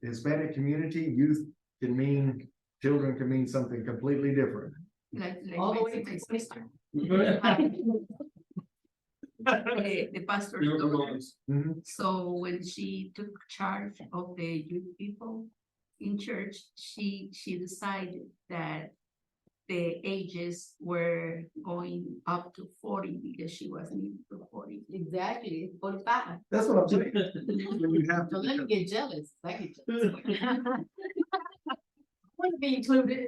Hispanic community, youth can mean, children can mean something completely different. Like All the my way to sister. Twister. The pastor's daughter. Mhm. So when she took charge of the youth people in church, she decided that the ages were going up to 40 because she was new to 40. Exactly, 45. That's what I'm saying. You have Don't let me to, get jealous. I get jealous. I want to be included.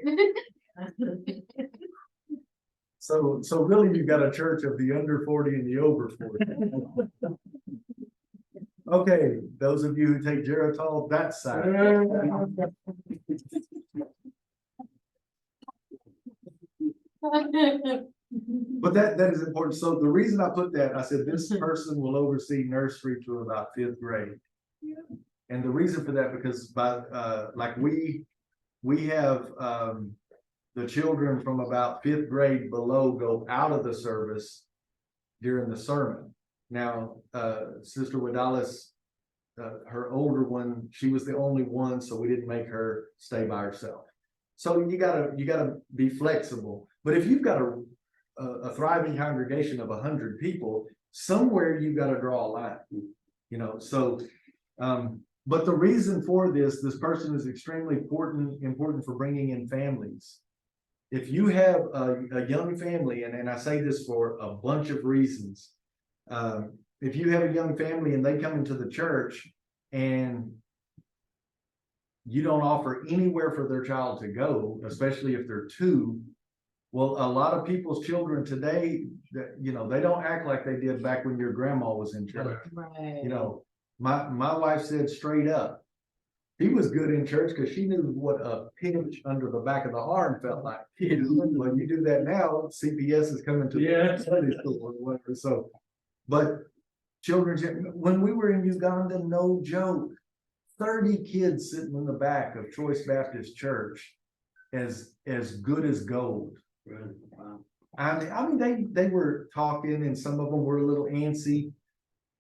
so really you got a church of the under 40 and the over 40. Okay, those of you who take Geritol, that side. But that is important. So the reason I put that, I said, this person will oversee nursery to about fifth grade. And the reason for that, because like we have, the children from about fifth grade below go out of the service during the sermon. Now, Sister Wadalis, her older one, she was the only one, so we didn't make her stay by herself. So you gotta be flexible. But if you've got a thriving congregation of 100 people, somewhere you gotta draw a line, you know, so, but the reason for this person is extremely important for bringing in families. If you have a young family, and I say this for a bunch of reasons, if you have a young family and they come into the church and you don't offer anywhere for their child to go, especially if they're 2, well, a lot of people's children today, that, you know, they don't act like they did back when your grandma was in church. Right. You know, my wife said straight up, he was good in church because she knew what a pinch under the back of the arm felt like. When you do that now, CPS is coming to Yeah. Sunday school or whatever. So, but children, when we were in Uganda, no joke, 30 kids sitting in the back of Choice Baptist Church, as good as gold. Wow. I mean, they were talking, and some of them were a little antsy,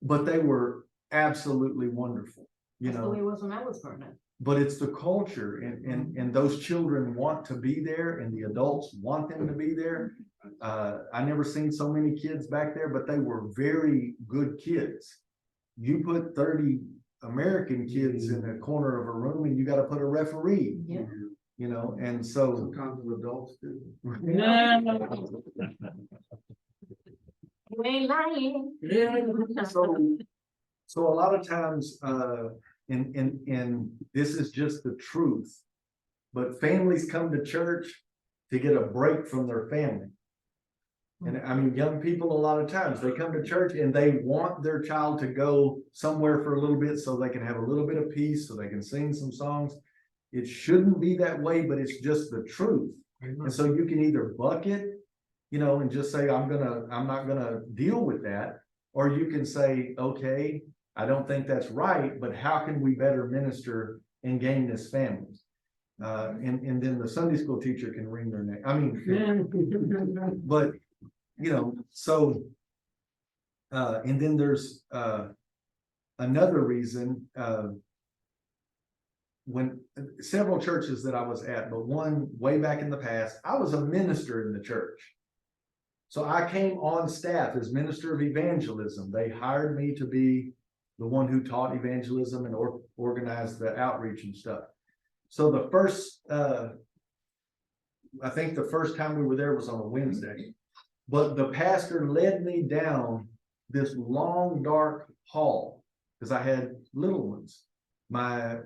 but they were absolutely wonderful. You That's the way know, it was when I was growing up. but it's the culture, and those children want to be there, and the adults want them to be there. I never seen so many kids back there, but they were very good kids. You put 30 American kids in a corner of a room, and you got to put a referee. Yeah. You know, and so Sometimes the adults do. You ain't lying. So a lot of times, and this is just the truth, but families come to church to get a break from their family. And I mean, young people, a lot of times, they come to church and they want their child to go somewhere for a little bit so they can have a little bit of peace, so they can sing some songs. It shouldn't be that way, but it's just the truth. And so you can either buck it, you know, and just say, I'm not gonna deal with that. Or you can say, okay, I don't think that's right, but how can we better minister and gain this family? And then the Sunday school teacher can wring their neck. I mean, but, you know, so, and then there's, another reason, when several churches that I was at, but one way back in the past, I was a minister in the church. So I came on staff as minister of evangelism. They hired me to be the one who taught evangelism and organized the outreach and stuff. So the first, I think the first time we were there was on a Wednesday, but the pastor led me down this long, dark hall because I had little ones. My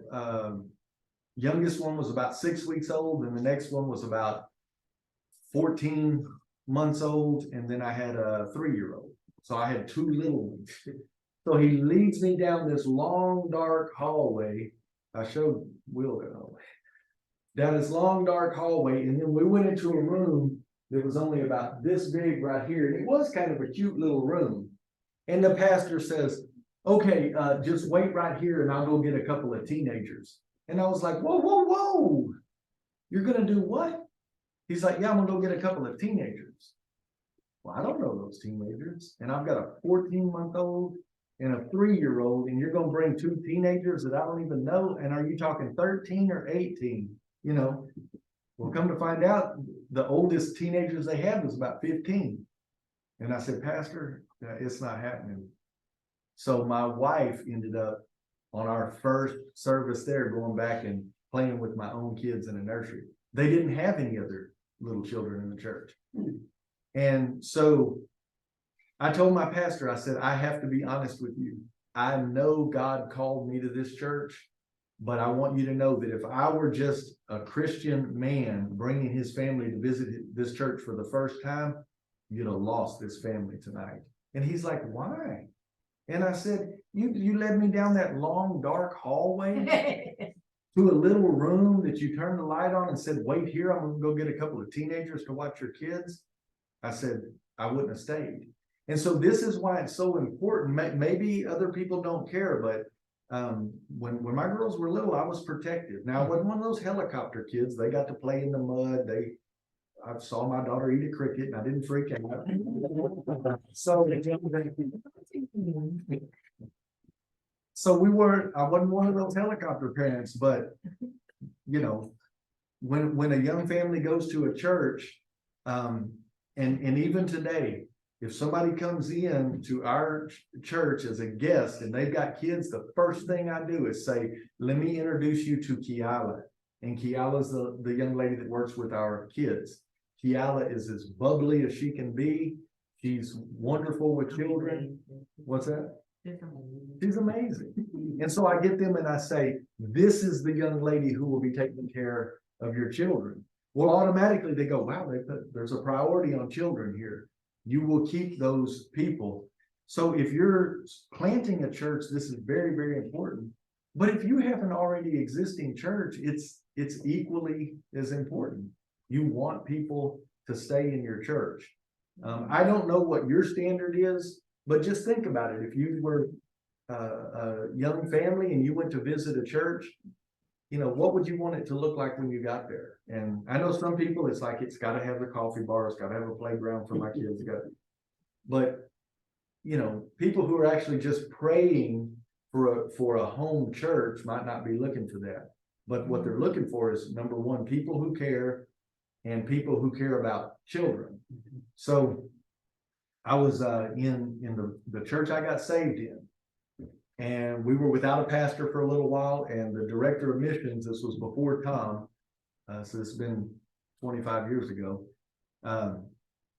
youngest one was about 6 weeks old, and the next one was about 14 months old, and then I had a 3-year-old. So I had 2 little ones. So he leads me down this long, dark hallway. I showed Will that hallway. Down this long, dark hallway, and then we went into a room that was only about this big right here. And it was kind of a cute little room. And the pastor says, okay, just wait right here and I'll go get a couple of teenagers. And I was like, whoa, whoa, whoa. You're gonna do what? He's like, yeah, I'm gonna go get a couple of teenagers. Well, I don't know those teenagers. And I've got a 14-month-old and a 3-year-old, and you're gonna bring 2 teenagers that I don't even know. And are you talking 13 or 18? You know, well, come to find out, the oldest teenagers they had was about 15. And I said, Pastor, it's not happening. So my wife ended up on our first service there, going back and playing with my own kids in a nursery. They didn't have any other little children in the church. And so I told my pastor, I said, I have to be honest with you. I know God called me to this church, but I want you to know that if I were just a Christian man bringing his family to visit this church for the first time, you'd have lost this family tonight. And he's like, why? And I said, you led me down that long, dark hallway to a little room that you turned the light on and said, wait here, I'm gonna go get a couple of teenagers to watch your kids, I said, I wouldn't have stayed. And so this is why it's so important. Maybe other people don't care, but when my girls were little, I was protective. Now, I wasn't one of those helicopter kids. They got to play in the mud. I saw my daughter eat a cricket and I didn't freak out. So I wasn't one of those helicopter parents, but you know, when a young family goes to a church, and even today, if somebody comes in to our church as a guest and they've got kids, the first thing I do is say, let me introduce you to Kiala. And Kiala's the young lady that works with our kids. Kiala is as bubbly as she can be. She's wonderful with children. What's that? She's amazing. And so I get them and I say, this is the young lady who will be taking care of your children. Well, automatically they go, wow, there's a priority on children here. You will keep those people. So if you're planting a church, this is very, very important. But if you have an already existing church, it's equally as important. You want people to stay in your church. I don't know what your standard is, but just think about it. If you were a young family and you went to visit a church, you know, what would you want it to look like when you got there? And I know some people, it's like, it's got to have the coffee bar, it's got to have a playground for my kids. But, you know, people who are actually just praying for a home church might not be looking for that. But what they're looking for is, number one, people who care and people who care about children. So I was in the church I got saved in. And we were without a pastor for a little while, and the director of missions, this was before Tom, so it's been 25 years ago.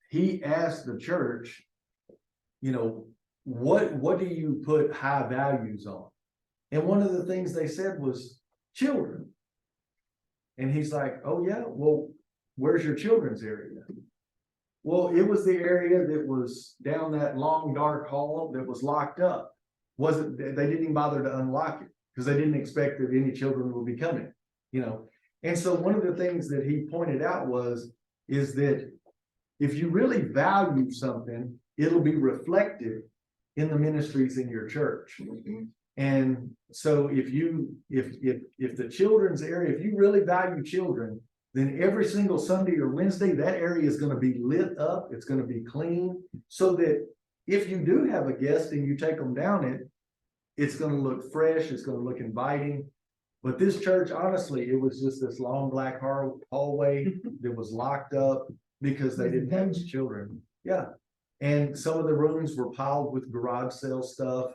He asked the church, you know, what do you put high values on? And one of the things they said was children. And he's like, oh yeah, well, where's your children's area? Well, it was the area that was down that long dark hall that was locked up. They didn't even bother to unlock it because they didn't expect that any children would be coming, you know. And so one of the things that he pointed out is that if you really value something, it'll be reflected in the ministries in your church. And so if the children's area, if you really value children, then every single Sunday or Wednesday, that area is going to be lit up. It's going to be clean so that if you do have a guest and you take them down it's going to look fresh. It's going to look inviting. But this church, honestly, it was just this long black hallway that was locked up because they didn't have children. Yeah. And some of the rooms were piled with garage sale stuff.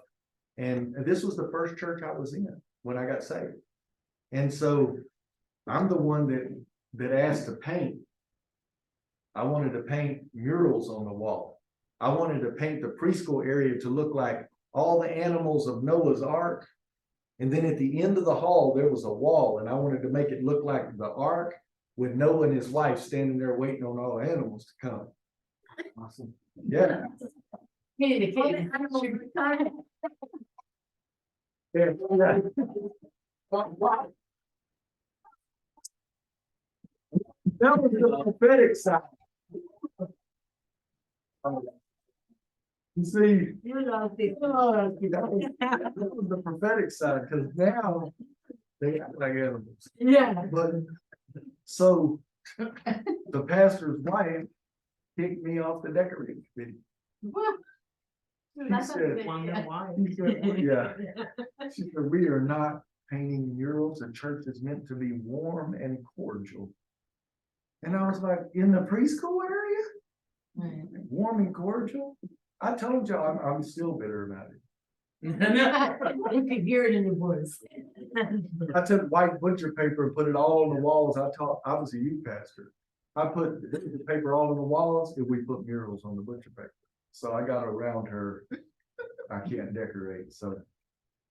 And this was the first church I was in when I got saved. And so I'm the one that asked to paint. I wanted to paint murals on the wall. I wanted to paint the preschool area to look like all the animals of Noah's Ark. And then at the end of the hall, there was a wall, and I wanted to make it look like the Ark with Noah and his wife standing there waiting on all the animals to come. Awesome. Yeah. That was the prophetic side. You see, that was the prophetic side, because now they act like animals. Yeah. But so the pastor's wife kicked me off the decorating committee. What? She That's said, yeah. She said, we are not painting murals. The church is meant to be warm and cordial. And I was like, in the preschool area? Warm and cordial? I told y'all I'm still bitter about it. You can hear it in your voice. I took white butcher paper and put it all on the walls. I was a youth pastor. I put the paper all on the walls and we put murals on the butcher paper. So I got around her. I can't decorate, so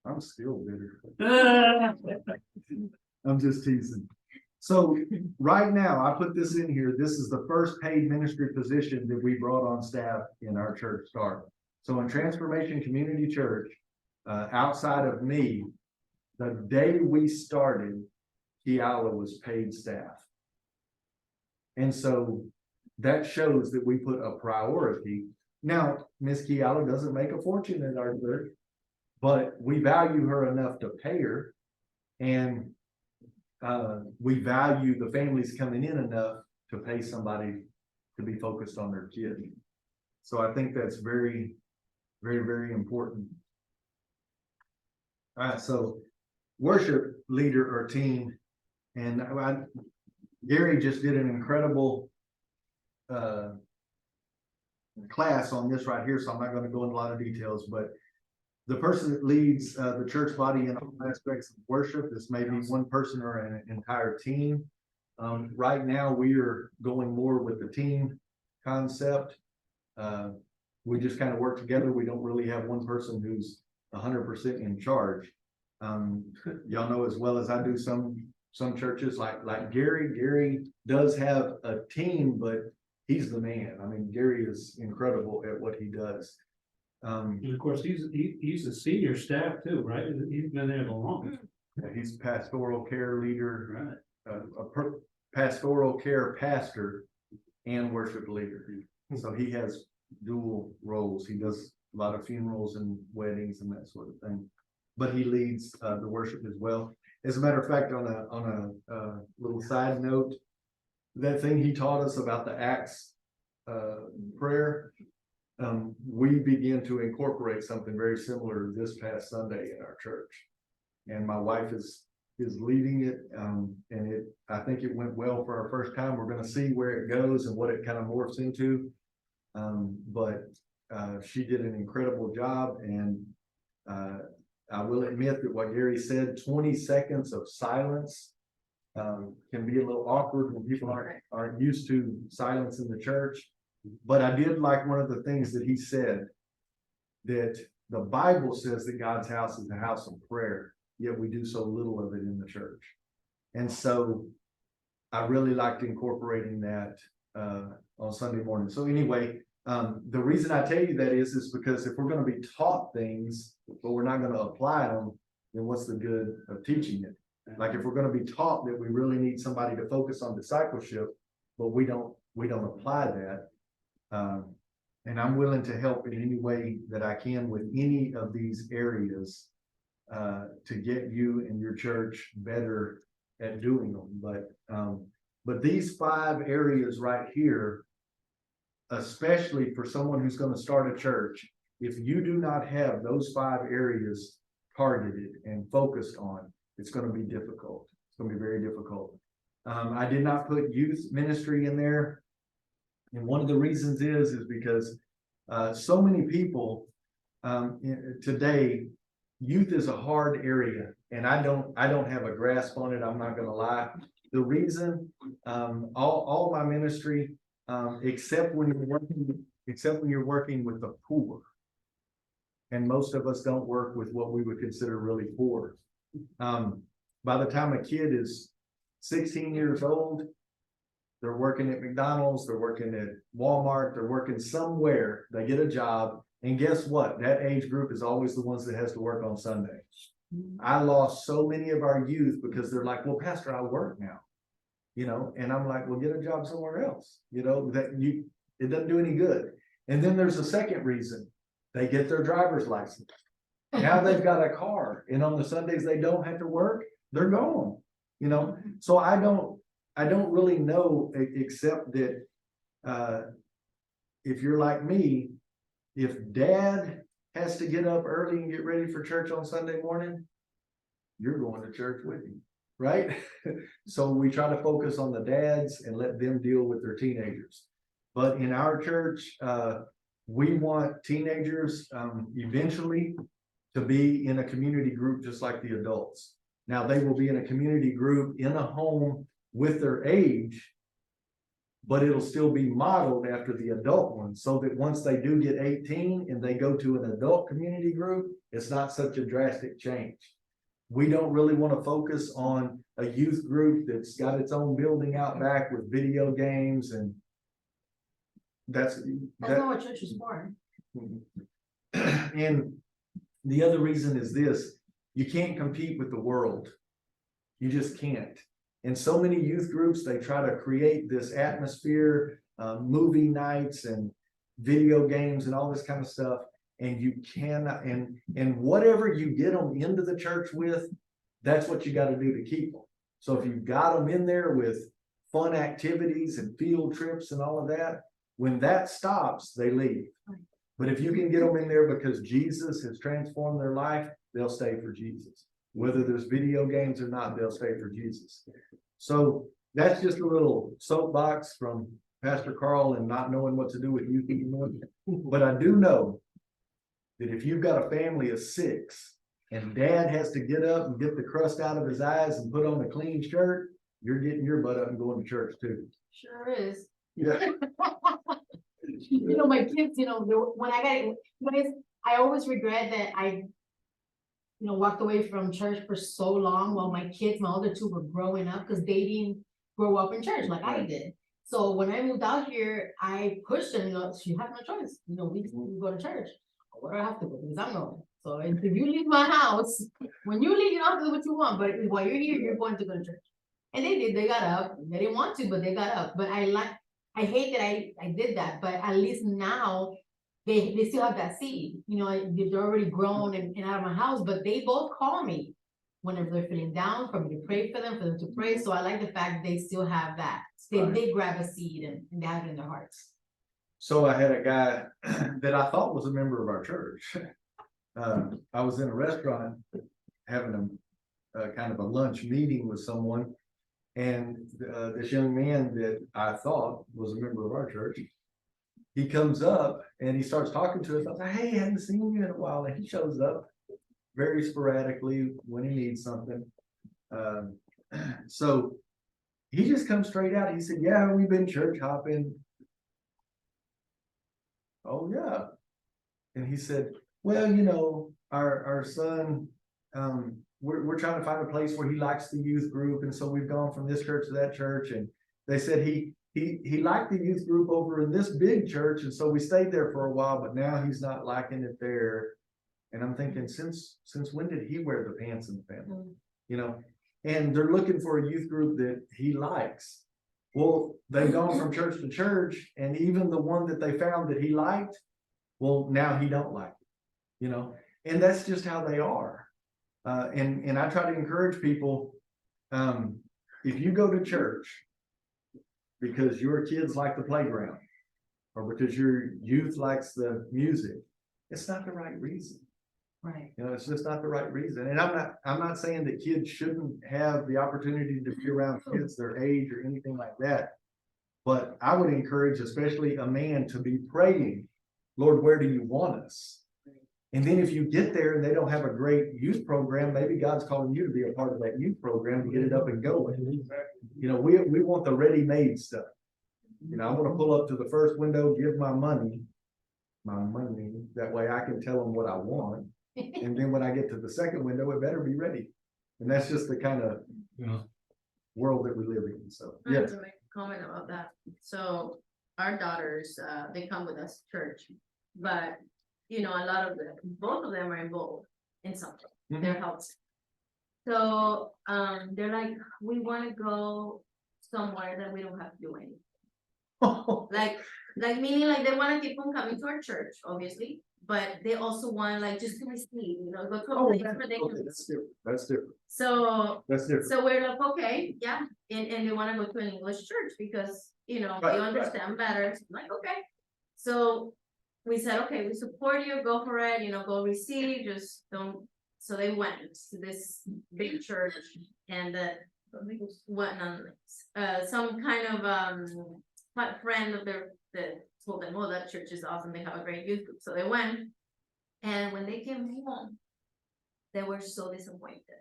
I'm still bitter. I'm just teasing. So right now, I put this in here. This is the first paid ministry position that we brought on staff in our church start. So in Transformation Community Church, outside of me, the day we started, Kiala was paid staff. And so that shows that we put a priority. Now, Miss Kiala doesn't make a fortune at our church, but we value her enough to pay her. And we value the families coming in enough to pay somebody to be focused on their kid. So I think that's very, very, very important. All right, so worship leader or team, and Gary just did an incredible class on this right here, so I'm not going to go into a lot of details, but the person that leads the church body in all aspects of worship, this may be one person or an entire team. Right now, we are going more with the team concept. We just kind of work together. We don't really have one person who's 100% in charge. Y'all know as well as I do, some churches like Gary does have a team, but he's the man. I mean, Gary is incredible at what he does. And of course, he's a senior staff too, right? He's been there the longest. He's pastoral care leader, Right. Pastoral care pastor and worship leader. So he has dual roles. He does a lot of funerals and weddings and that sort of thing. But he leads the worship as well. As a matter of fact, on a little side note, that thing he taught us about the Acts prayer, we began to incorporate something very similar this past Sunday in our church. And my wife is leading it, and I think it went well for our first time. We're gonna see where it goes and what it kind of morphs into. But she did an incredible job, and I will admit that what Gary said, 20 seconds of silence can be a little awkward when people aren't used to silence in the church. But I did like one of the things that he said, that the Bible says that God's house is a house of prayer, yet we do so little of it in the church. And so I really liked incorporating that on Sunday morning. So anyway, the reason I tell you that is because if we're going to be taught things, but we're not going to apply them, then what's the good of teaching it? Like if we're going to be taught that we really need somebody to focus on discipleship, but we don't apply that. And I'm willing to help in any way that I can with any of these areas to get you and your church better at doing them. But these 5 areas right here, especially for someone who's going to start a church, if you do not have those 5 areas targeted and focused on, it's going to be difficult. It's going to be very difficult. I did not put youth ministry in there. And one of the reasons is because so many people today, youth is a hard area, and I don't have a grasp on it. I'm not going to lie. The reason all my ministry, except when you're working with the poor, and most of us don't work with what we would consider really poor. By the time a kid is 16 years old, they're working at McDonald's, they're working at Walmart, they're working somewhere, they get a job, and guess what? That age group is always the ones that has to work on Sunday. I lost so many of our youth because they're like, well, Pastor, I work now, and I'm like, well, get a job somewhere else, it doesn't do any good. And then there's a second reason. They get their driver's license. Now they've got a car, and on the Sundays they don't have to work, they're gone, so I don't really know, except that if you're like me, if dad has to get up early and get ready for church on Sunday morning, you're going to church with him, right? So we try to focus on the dads and let them deal with their teenagers. But in our church, we want teenagers eventually to be in a community group just like the adults. Now they will be in a community group in a home with their age, but it'll still be modeled after the adult one, so that once they do get 18 and they go to an adult community group, it's not such a drastic change. We don't really want to focus on a youth group that's got its own building out back with video games, and that's not what church is for. And the other reason is this: you can't compete with the world. You just can't. And so many youth groups, they try to create this atmosphere, movie nights and video games and all this kind of stuff. And you cannot, and whatever you get them into the church with, that's what you got to do to keep them. So if you've got them in there with fun activities and field trips and all of that, when that stops, they leave. But if you can get them in there because Jesus has transformed their life, they'll stay for Jesus. Whether there's video games or not, they'll stay for Jesus. So that's just a little soapbox from Pastor Carl and not knowing what to do with youth anymore. But I do know that if you've got a family of 6 and dad has to get up and get the crust out of his eyes and put on a clean shirt, you're getting your butt up and going to church too. Sure is. Yeah. You know, my kids, you know, when I always regret that I, you know, walked away from church for so long while my kids, my other 2 were growing up, because they didn't grow up in church like I did. So when I moved out here, I pushed them, you know, you have no choice, you know, we go to church. Where do I have to go? Because I'm going. So if you leave my house, when you leave, you don't have to do what you want, but while you're here, you're going to go to church. And they did, they got up, they didn't want to, but they got up. But I hate that I did that, but at least now they still have that seed, you know, they're already grown and out of my house, but they both call me whenever they're feeling down, for me to pray for them to pray. So I like the fact they still have that. They grab a seed and they have it in their hearts. So I had a guy that I thought was a member of our church. I was in a restaurant having a kind of a lunch meeting with someone. And this young man that I thought was a member of our church, he comes up and he starts talking to us. I was like, hey, I haven't seen you in a while. And he shows up very sporadically when he needs something. So he just comes straight out. He said, yeah, we've been church hopping. Oh, yeah. And he said, well, you know, our son, we're trying to find a place where he likes the youth group. And so we've gone from this church to that church. And they said he liked the youth group over in this big church. And so we stayed there for a while, but now he's not liking it there. And I'm thinking, since when did he wear the pants in the family? You know, and they're looking for a youth group that he likes. Well, they've gone from church to church, and even the one that they found that he liked, well, now he don't like it, you know, and that's just how they are. And I try to encourage people, if you go to church because your kids like the playground or because your youth likes the music, it's not the right reason. Right. You know, it's just not the right reason. And I'm not saying that kids shouldn't have the opportunity to be around kids their age or anything like that. But I would encourage, especially a man, to be praying, Lord, where do you want us? And then if you get there and they don't have a great youth program, maybe God's calling you to be a part of that youth program to get it up and going. You know, we want the ready-made stuff. You know, I want to pull up to the first window, give my money, that way I can tell them what I want. And then when I get to the second window, it better be ready. And that's just the kind of world that we live in. So, I have yes. to make a comment about that. So our daughters, they come with us to church, but you know, a lot of them, both of them are involved in something. Mhm. They're helping. So they're like, we want to go somewhere that we don't have to do anything. Like meaning like they want to keep on coming to our church, obviously, but they also want like just to receive, you know, go to a place where they can. That's different. That's different. So That's different. so we're like, okay, yeah, and they wanna go to an English church because, you know, Right, they right. understand better, So I'm like, okay. So we said, okay, we support you, go for it, you know, go receive, just don't, so they went to this big church and went on, some kind of, friend of their, that told them, oh, that church is awesome, they have a great youth group, so they went. And when they came home, they were so disappointed.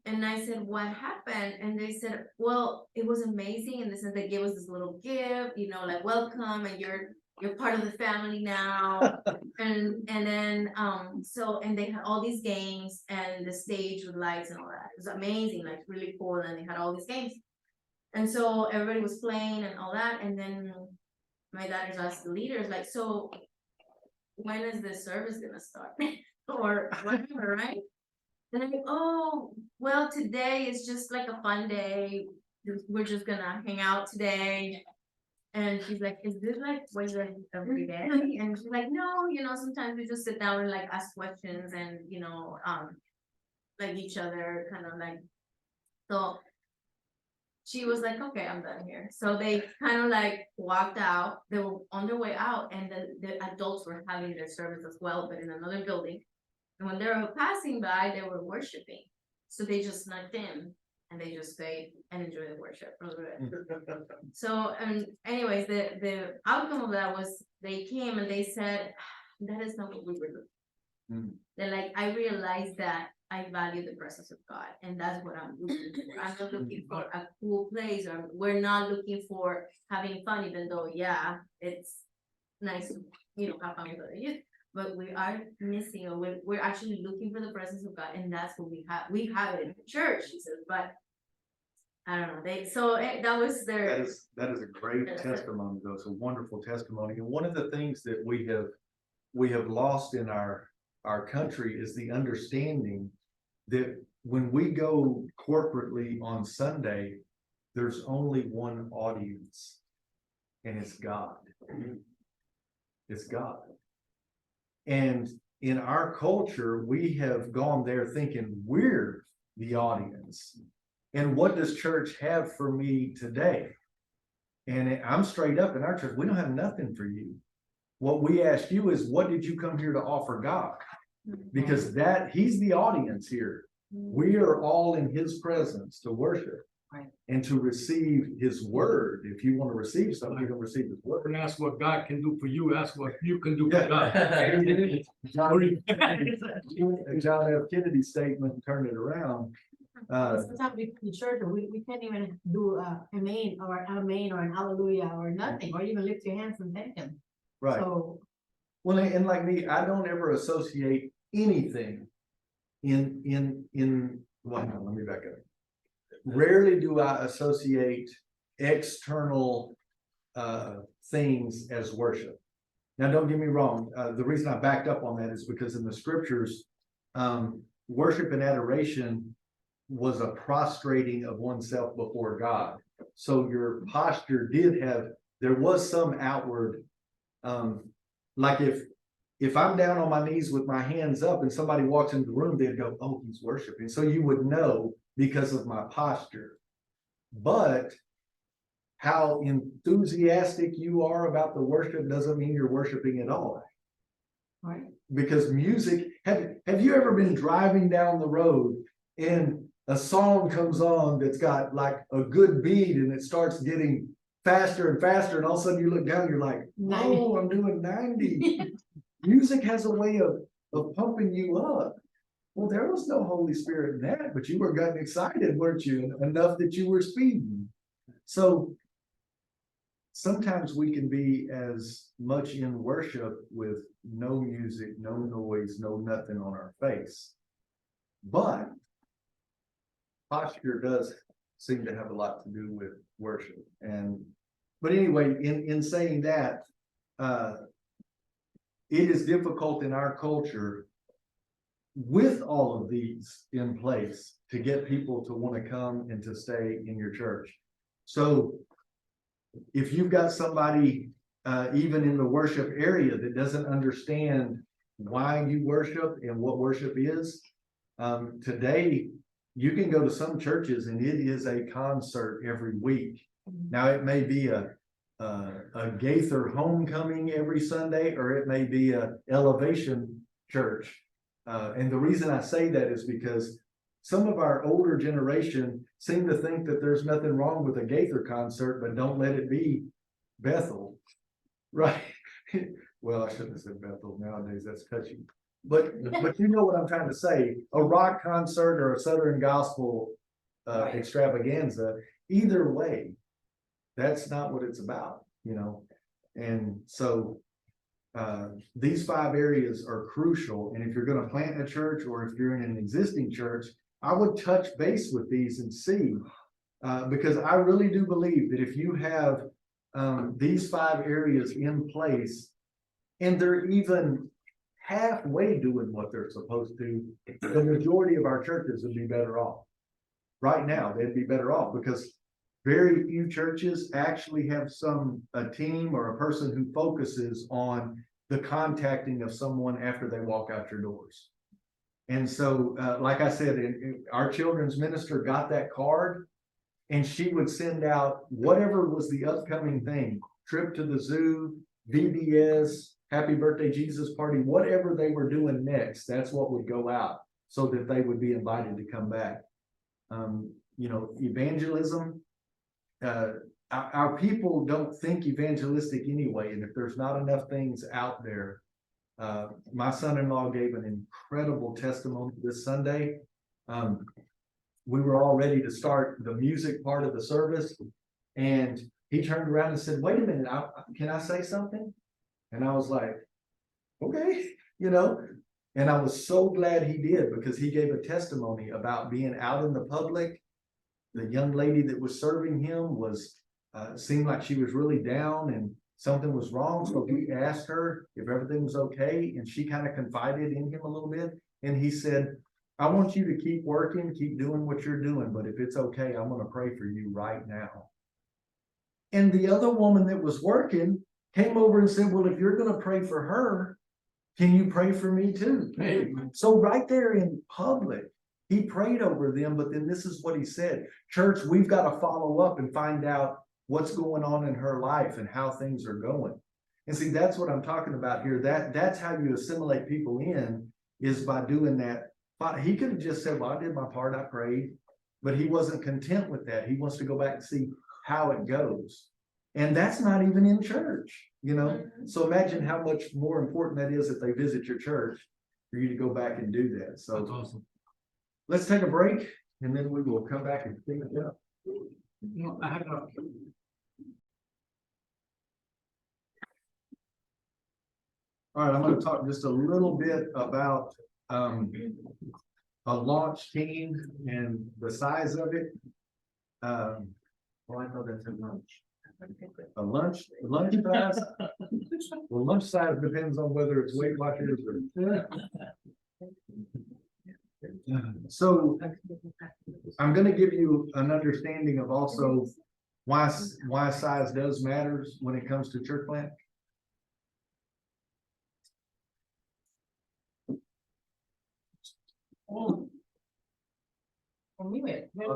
And I said, what happened? And they said, well, it was amazing in the sense they gave us this little gift, you know, like welcome, and you're part of the family now. And then so and they had all these games and the stage with lights and all that. It was amazing, like really cool. And they had all these games. And so everybody was playing and all that. And then my daughters asked the leaders, like, so when is this service gonna start? Or whatever, right? They're like, oh, well, today is just like a fun day. We're just gonna hang out today. And she's like, is this like what you're every day? And she's like, no, sometimes we just sit down and like ask questions and, like each other kind of like, so. She was like, okay, I'm done here. So they kind of like walked out. They were on their way out and the adults were having their service as well, but in another building. And when they were passing by, they were worshiping. So they just snuck in and they just stayed and enjoyed the worship for a little bit. So, anyways, the outcome of that was they came and they said, that is not what we were looking. They're like, I realized that I value the presence of God, and that's what I'm looking for. I'm not looking for a cool place, or we're not looking for having fun, even though, yeah, it's nice to, have fun with other youth. But we are missing, or we're actually looking for the presence of God, and that's what we have. We have it in the church, he says, but I don't know. That was their. That is a great testimony, though. It's a wonderful testimony. And one of the things that we have lost in our country is the understanding that when we go corporately on Sunday, there's only one audience, and it's God. It's God. And in our culture, we have gone there thinking we're the audience. And what does church have for me today? And I'm straight up in our church, we don't have nothing for you. What we ask you is, what did you come here to offer God? Because he's the audience here. We are all in his presence to worship. Right. And to receive his word. If you want to receive something, you're gonna receive his word. And ask what God can do for you, ask what you can do for God. John F. Kennedy's statement, turn it around. Sometimes we in church, we can't even do a amen or an hallelujah or nothing, or even lift your hands and thank him. Right. So, Well, and like me, I don't ever associate anything well, hang on, let me back up. Rarely do I associate external things as worship. Now, don't get me wrong. The reason I backed up on that is because in the scriptures, worship and adoration was a prostrating of oneself before God. So your posture there was some outward, like if I'm down on my knees with my hands up and somebody walks into the room, they'd go, oh, he's worshiping. So you would know because of my posture. But how enthusiastic you are about the worship doesn't mean you're worshiping at all. right. Because music, have you ever been driving down the road and a song comes on that's got like a good beat and it starts getting faster and faster, and all of a sudden you look down, you're like, oh, I'm doing 90. Music has a way of pumping you up. Well, there was no Holy Spirit in that, but you were getting excited, weren't you? Enough that you were speeding. So sometimes we can be as much in worship with no music, no noise, no nothing on our face. But posture does seem to have a lot to do with worship. But anyway, in saying that, it is difficult in our culture with all of these in place to get people to want to come and to stay in your church. So if you've got somebody even in the worship area that doesn't understand why you worship and what worship is, today you can go to some churches and it is a concert every week. Now it may be a Gaither homecoming every Sunday, or it may be a Elevation church. And the reason I say that is because some of our older generation seem to think that there's nothing wrong with a Gaither concert, but don't let it be Bethel. Right. Well, I shouldn't have said Bethel. Nowadays that's touchy. But you know what I'm trying to say. A rock concert or a Southern gospel extravaganza, either way, that's not what it's about, And so these 5 areas are crucial. And if you're going to plant a church, or if you're in an existing church, I would touch base with these and see, because I really do believe that if you have these 5 areas in place, and they're even halfway doing what they're supposed to, the majority of our churches would be better off. Right now, they'd be better off because very few churches actually have a team or a person who focuses on the contacting of someone after they walk out your doors. And so, like I said, our children's minister got that card and she would send out whatever was the upcoming thing, trip to the zoo, VBS, happy birthday Jesus party, whatever they were doing next, that's what would go out so that they would be invited to come back. Evangelism, our people don't think evangelistic anyway, and if there's not enough things out there, my son-in-law gave an incredible testimony this Sunday. We were all ready to start the music part of the service, and he turned around and said, "Wait a minute, can I say something?" And I was like, "Okay," and I was so glad he did because he gave a testimony about being out in the public. The young lady that was serving him seemed like she was really down and something was wrong. So he asked her if everything was okay. And she kind of confided in him a little bit. And he said, "I want you to keep working, keep doing what you're doing. But if it's okay, I'm going to pray for you right now." And the other woman that was working came over and said, "Well, if you're going to pray for her, can you pray for me too?" So right there in public, he prayed over them, but then this is what he said: "Church, we've got to follow up and find out what's going on in her life and how things are going." And see, that's what I'm talking about here. That's how you assimilate people in, is by doing that. But he could have just said, "Well, I did my part, I prayed," but he wasn't content with that. He wants to go back and see how it goes. And that's not even in church, So imagine how much more important that is if they visit your church for you to go back and do that. So That's awesome. let's take a break and then we will come back and finish up. I had a. All right, I'm going to talk just a little bit about a launch team and the size of it. I know that's a lunch. A lunch size? Well, lunch size depends on whether it's Weight Watchers or. So I'm going to give you an understanding of also why size does matters when it comes to church plant. I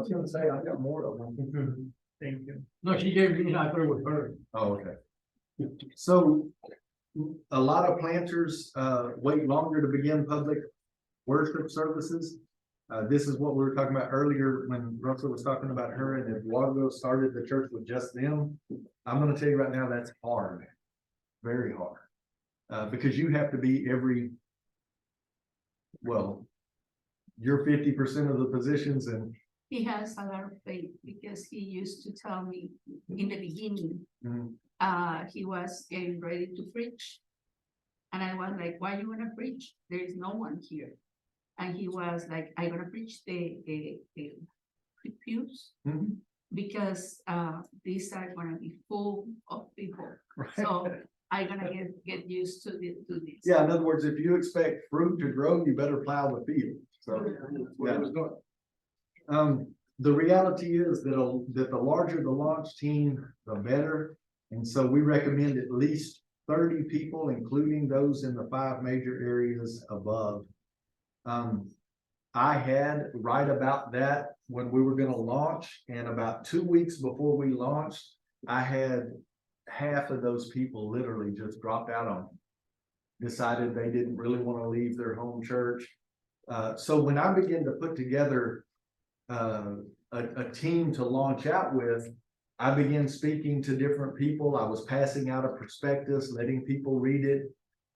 was gonna say, I got more of them. Thank you. No, she gave me, I thought it was her. Oh, okay. So a lot of planters wait longer to begin public worship services. This is what we were talking about earlier when Russell was talking about her, and if Waterville started the church with just them, I'm gonna tell you right now, that's hard, very hard. Because you have to be you're 50% of the positions, and He has a lot of faith because he used to tell me in the beginning, he was getting ready to preach. And I was like, "Why you wanna preach? There is no one here." And he was like, "I'm gonna preach the pews because these are gonna be full of people. So I'm gonna get used to this. yeah, in other words, if you expect fruit to grow, you better plow the field. So yeah. The reality is that the larger the launch team, the better. And so we recommend at least 30 people, including those in the 5 major areas above. I had right about that when we were going to launch, and about 2 weeks before we launched, I had half of those people literally just dropped out on me, decided they didn't really want to leave their home church. So when I began to put together a team to launch out with, I began speaking to different people. I was passing out a prospectus, letting people read it.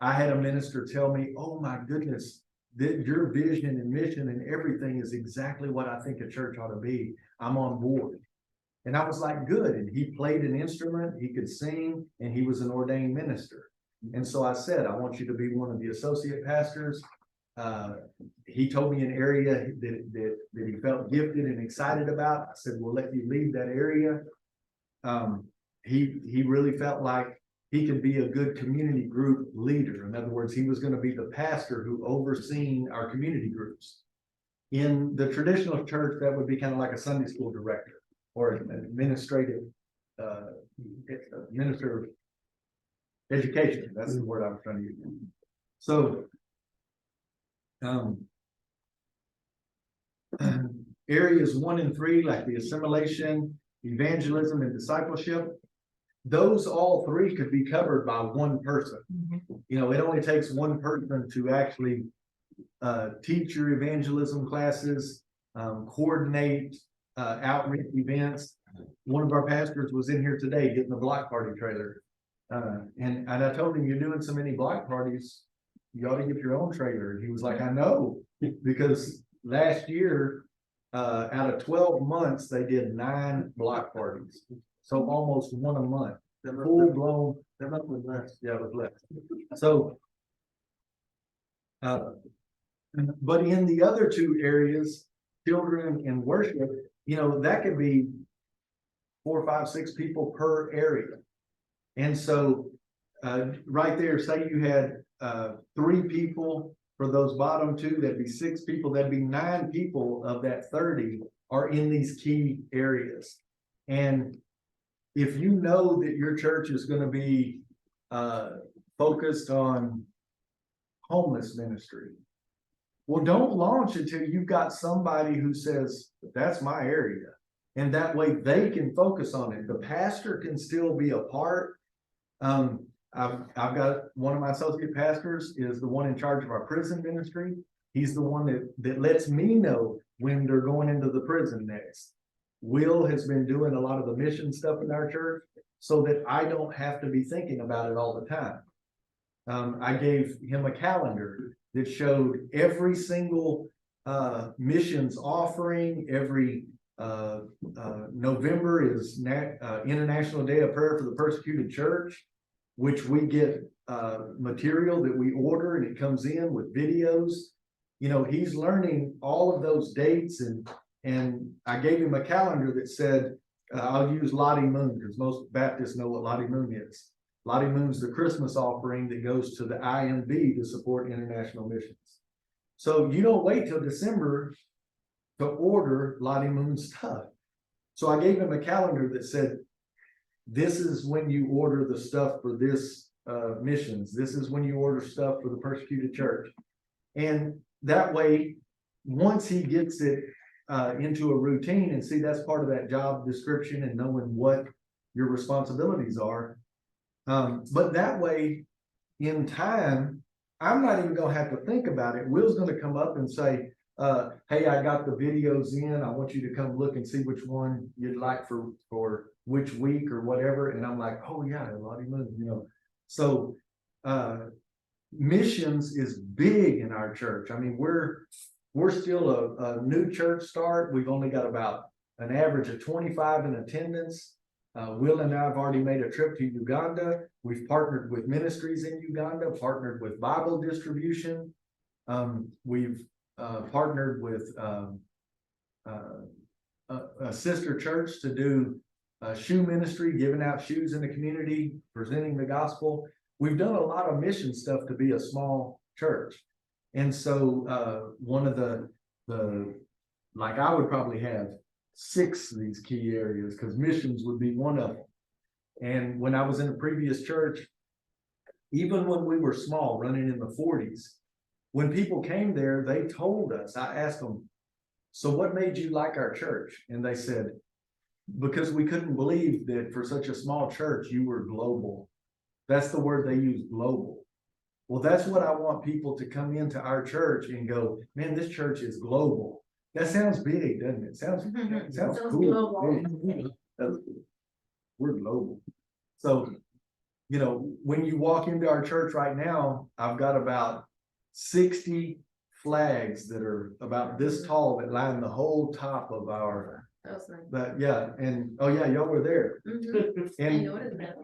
I had a minister tell me, "Oh my goodness, your vision and mission and everything is exactly what I think a church ought to be. I'm on board." And I was like, "Good." And he played an instrument, he could sing, and he was an ordained minister. And so I said, "I want you to be one of the associate pastors." He told me an area that he felt gifted and excited about. I said, "We'll let you lead that area." He really felt like he could be a good community group leader. In other words, he was gonna be the pastor who overseen our community groups. In the traditional church, that would be kind of like a Sunday school director or an administrative, minister of education. That's the word I was trying to use. So, areas 1 and 3, like the assimilation, evangelism, and discipleship, those all 3 could be covered by one person. You know, it only takes one person to actually teach your evangelism classes, coordinate outreach events. One of our pastors was in here today getting the block party trailer. And I told him, you're doing so many block parties, you ought to get your own trailer. And he was like, I know, because last year, out of 12 months, they did 9 block parties. So almost one a month, full blown. That was less. Yeah, it was less. So, but in the other 2 areas, children and worship, you know, that could be 4, 5, 6 people per area. And so, right there, say you had 3 people for those bottom 2, that'd be 6 people, that'd be 9 people of that 30 are in these key areas. And if you know that your church is gonna be focused on homeless ministry, well, don't launch until you've got somebody who says, that's my area. And that way they can focus on it. The pastor can still be a part. I've got one of my associate pastors is the one in charge of our prison ministry. He's the one that lets me know when they're going into the prison next. Will has been doing a lot of the mission stuff in our church so that I don't have to be thinking about it all the time. I gave him a calendar that showed every single missions offering. Every November is International Day of Prayer for the Persecuted Church, which we get material that we order and it comes in with videos. You know, he's learning all of those dates, and I gave him a calendar that said, I'll use Lottie Moon because most Baptists know what Lottie Moon is. Lottie Moon's the Christmas offering that goes to the IMB to support international missions. So you don't wait till December to order Lottie Moon stuff. So I gave him a calendar that said, this is when you order the stuff for this missions. This is when you order stuff for the persecuted church. And that way, once he gets it into a routine, and see, that's part of that job description and knowing what your responsibilities are. But that way, in time, I'm not even gonna have to think about it. Will's gonna come up and say, hey, I got the videos in. I want you to come look and see which one you'd like for which week or whatever. And I'm like, oh yeah, Lottie Moon, you know. So missions is big in our church. I mean, we're still a new church start. We've only got about an average of 25 in attendance. Will and I have already made a trip to Uganda. We've partnered with ministries in Uganda, partnered with Bible distribution. We've partnered with a sister church to do shoe ministry, giving out shoes in the community, presenting the gospel. We've done a lot of mission stuff to be a small church. And so one of the like I would probably have 6 of these key areas because missions would be one of them. And when I was in a previous church, even when we were small, running in the 40s, when people came there, they told us, I asked them, so what made you like our church? And they said, because we couldn't believe that for such a small church, you were global. That's the word they use, global. Well, that's what I want people to come into our church and go, man, this church is global. That sounds big, doesn't it? Sounds cool. We're global. So, you know, when you walk into our church right now, I've got about 60 flags that are about this tall that line the whole top of our. That was nice. But yeah, and oh yeah, y'all were there. I And noticed that.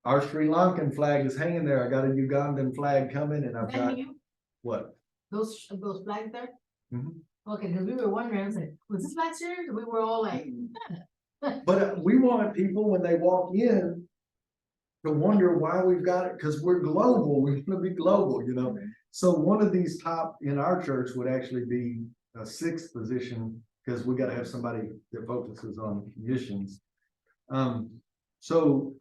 our Sri Lankan flag is hanging there. I got a Ugandan flag coming, and I've got what? Those flags there? Mhm. Okay, because we were wondering, I was like, was this last year? We were all like. But we want people when they walk in to wonder why we've got it, because we're global, we're gonna be global, you know? So one of these top in our church would actually be a sixth position, because we gotta have somebody that focuses on missions. So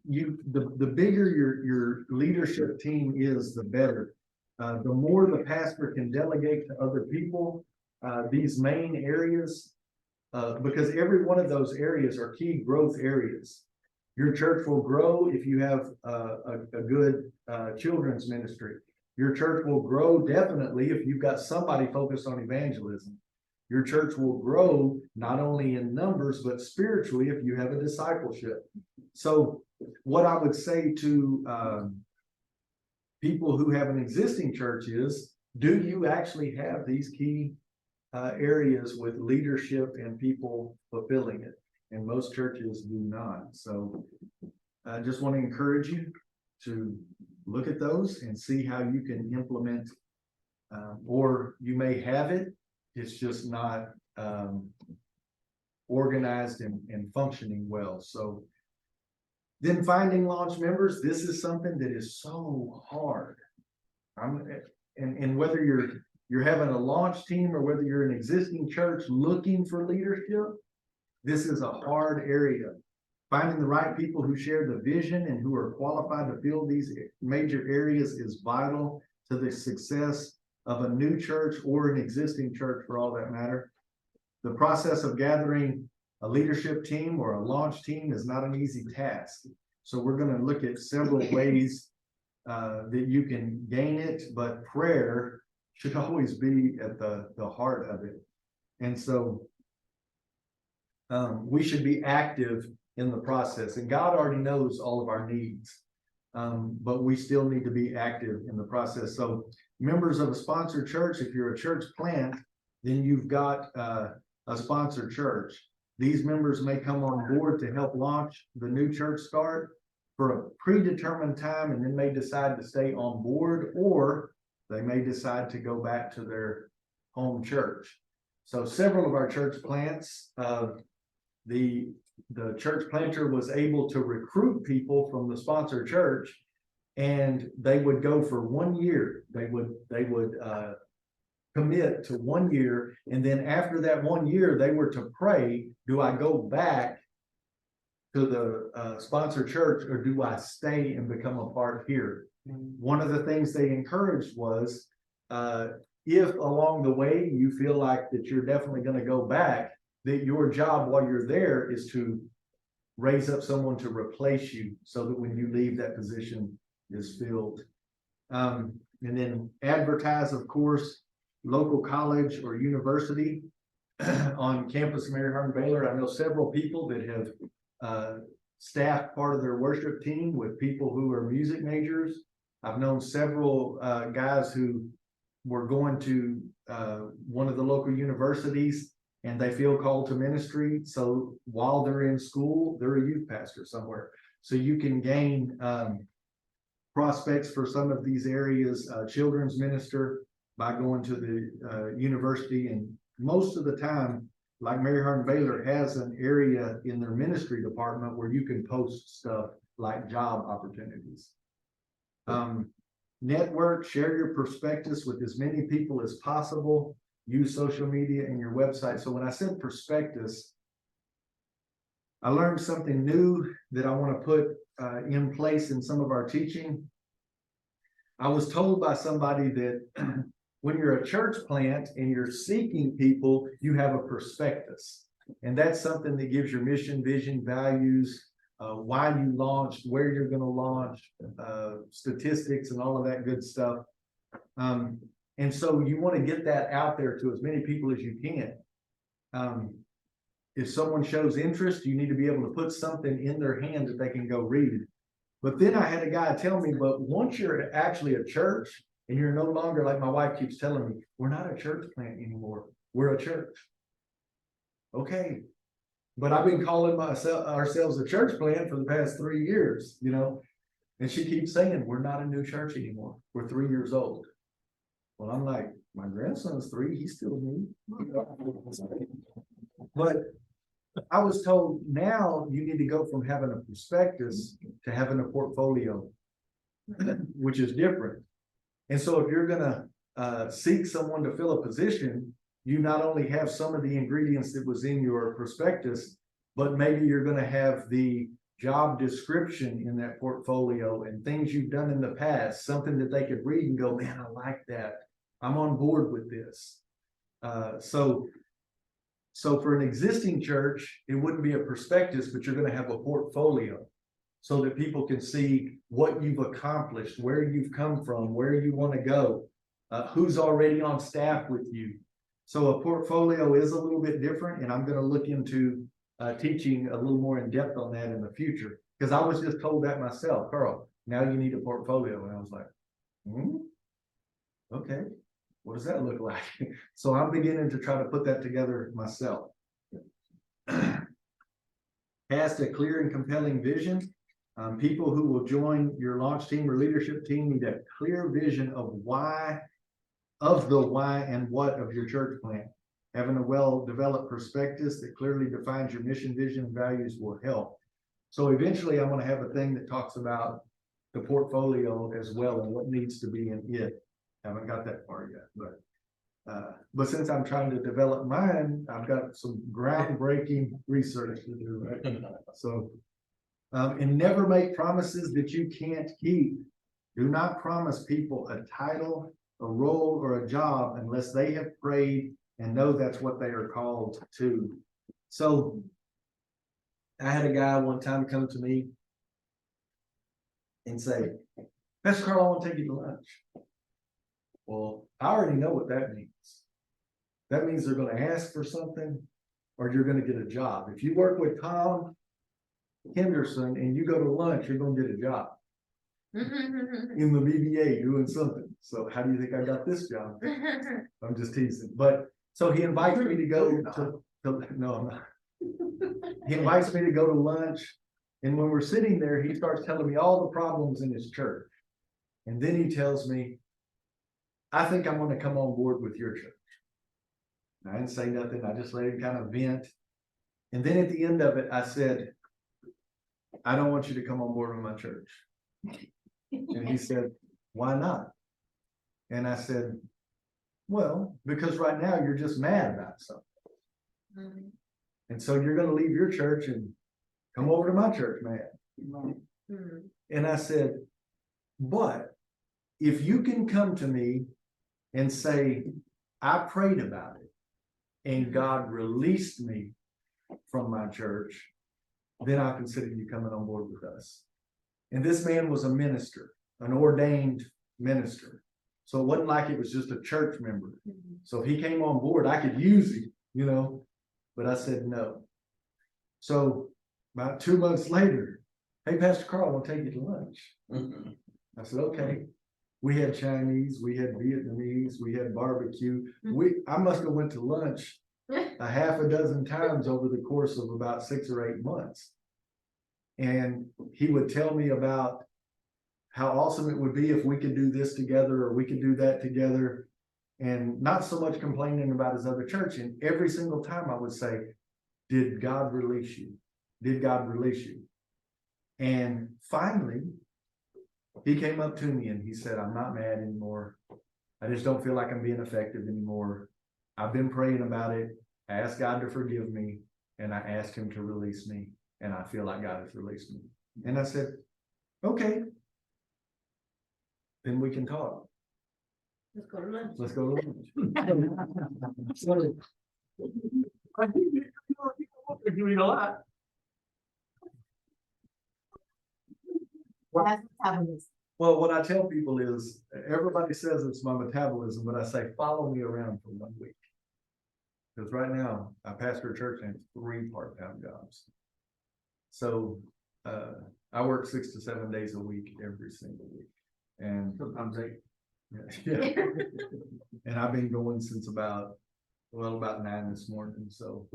the bigger your leadership team is, the better. The more the pastor can delegate to other people, these main areas, because every one of those areas are key growth areas. Your church will grow if you have a good children's ministry. Your church will grow definitely if you've got somebody focused on evangelism. Your church will grow not only in numbers, but spiritually if you have a discipleship. So what I would say to people who have an existing church is, do you actually have these key areas with leadership and people fulfilling it? And most churches do not. So I just want to encourage you to look at those and see how you can implement, or you may have it, it's just not organized and functioning well. So then finding launch members, this is something that is so hard. And whether you're having a launch team or whether you're an existing church looking for leadership, this is a hard area. Finding the right people who share the vision and who are qualified to fill these major areas is vital to the success of a new church or an existing church, for all that matter. The process of gathering a leadership team or a launch team is not an easy task. So we're going to look at several ways that you can gain it, but prayer should always be at the heart of it. And so we should be active in the process, and God already knows all of our needs, but we still need to be active in the process. So members of a sponsored church, if you're a church plant, then you've got a sponsored church. These members may come on board to help launch the new church start for a predetermined time, and then may decide to stay on board, or they may decide to go back to their home church. So several of our church plants, the church planter was able to recruit people from the sponsor church, and they would go for 1 year. They would commit to 1 year, and then after that 1 year, they were to pray, do I go back to the sponsor church, or do I stay and become a part here? One of the things they encouraged was, if along the way you feel like that you're definitely going to go back, that your job while you're there is to raise up someone to replace you, so that when you leave, that position is filled. And then advertise, of course, local college or university on campus of Mary Hardin Baylor. I know several people that have staffed part of their worship team with people who are music majors. I've known several guys who were going to one of the local universities, and they feel called to ministry. So while they're in school, they're a youth pastor somewhere. So you can gain prospects for some of these areas, children's minister, by going to the university. And most of the time, like Mary Hardin Baylor has an area in their ministry department where you can post stuff like job opportunities. Network, share your prospectus with as many people as possible. Use social media and your website. So when I said prospectus, I learned something new that I want to put in place in some of our teaching. I was told by somebody that when you're a church plant and you're seeking people, you have a prospectus. And that's something that gives your mission, vision, values, why you launched, where you're going to launch, statistics, and all of that good stuff. And so you want to get that out there to as many people as you can. If someone shows interest, you need to be able to put something in their hand that they can go read. But then I had a guy tell me, but once you're actually a church and you're no longer, like my wife keeps telling me, we're not a church plant anymore. We're a church. Okay. But I've been calling ourselves a church plant for the past 3 years, you know, and she keeps saying, we're not a new church anymore. We're 3 years old. Well, I'm like, my grandson's 3, he's still new. But I was told now you need to go from having a prospectus to having a portfolio, which is different. And so if you're gonna seek someone to fill a position, you not only have some of the ingredients that was in your prospectus, but maybe you're gonna have the job description in that portfolio and things you've done in the past, something that they could read and go, man, I like that. I'm on board with this. So for an existing church, it wouldn't be a prospectus, but you're gonna have a portfolio. So that people can see what you've accomplished, where you've come from, where you want to go, who's already on staff with you. So a portfolio is a little bit different, and I'm gonna look into teaching a little more in depth on that in the future. Because I was just told that myself, Carl, now you need a portfolio, and I was like, okay, what does that look like? So I'm beginning to try to put that together myself. Cast a clear and compelling vision. People who will join your launch team or leadership team need a clear vision of the why and what of your church plan. Having a well-developed prospectus that clearly defines your mission, vision, and values will help. So eventually I'm gonna have a thing that talks about the portfolio as well and what needs to be in it. Haven't got that far yet, but since I'm trying to develop mine, I've got some groundbreaking research to do, right? So, and never make promises that you can't keep. Do not promise people a title, a role, or a job unless they have prayed and know that's what they are called to. So I had a guy one time come to me and say, Pastor Carl, I want to take you to lunch. Well, I already know what that means. That means they're going to ask for something or you're going to get a job. If you work with Tom Henderson and you go to lunch, you're going to get a job in the BBA doing something. So how do you think I got this job? I'm just teasing. But so he invites me to go to no, I'm not. He invites me to go to lunch. And when we're sitting there, he starts telling me all the problems in his church. And then he tells me, I think I'm going to come on board with your church. And I didn't say nothing. I just let him kind of vent. And then at the end of it, I said, I don't want you to come on board with my church. And he said, why not? And I said, well, because right now you're just mad about something. And so you're going to leave your church and come over to my church, man. And I said, but if you can come to me and say, I prayed about it and God released me from my church, then I consider you coming on board with us. And this man was a minister, an ordained minister. So it wasn't like it was just a church member. So if he came on board, I could use him, you know, but I said no. So about 2 months later, hey, Pastor Carl, I want to take you to lunch. I said, okay. We had Chinese, we had Vietnamese, we had barbecue. I must have went to lunch a half a dozen times over the course of about 6 or 8 months. And he would tell me about how awesome it would be if we could do this together or we could do that together. And not so much complaining about his other church. And every single time I would say, did God release you? Did God release you? And finally, he came up to me and he said, I'm not mad anymore. I just don't feel like I'm being effective anymore. I've been praying about it. I asked God to forgive me and I asked him to release me. And I feel like God has released me. And I said, okay, then we can talk. Let's go to lunch. Let's go to lunch. You're doing a lot. That's metabolism. Well, what I tell people is, everybody says it's my metabolism, but I say, follow me around for 1 week. Because right now, I pastor a church and it's 3 part-time jobs. So I work 6 to 7 days a week, every single week. And sometimes 8. Yeah. And I've been going since about 9 this morning. So,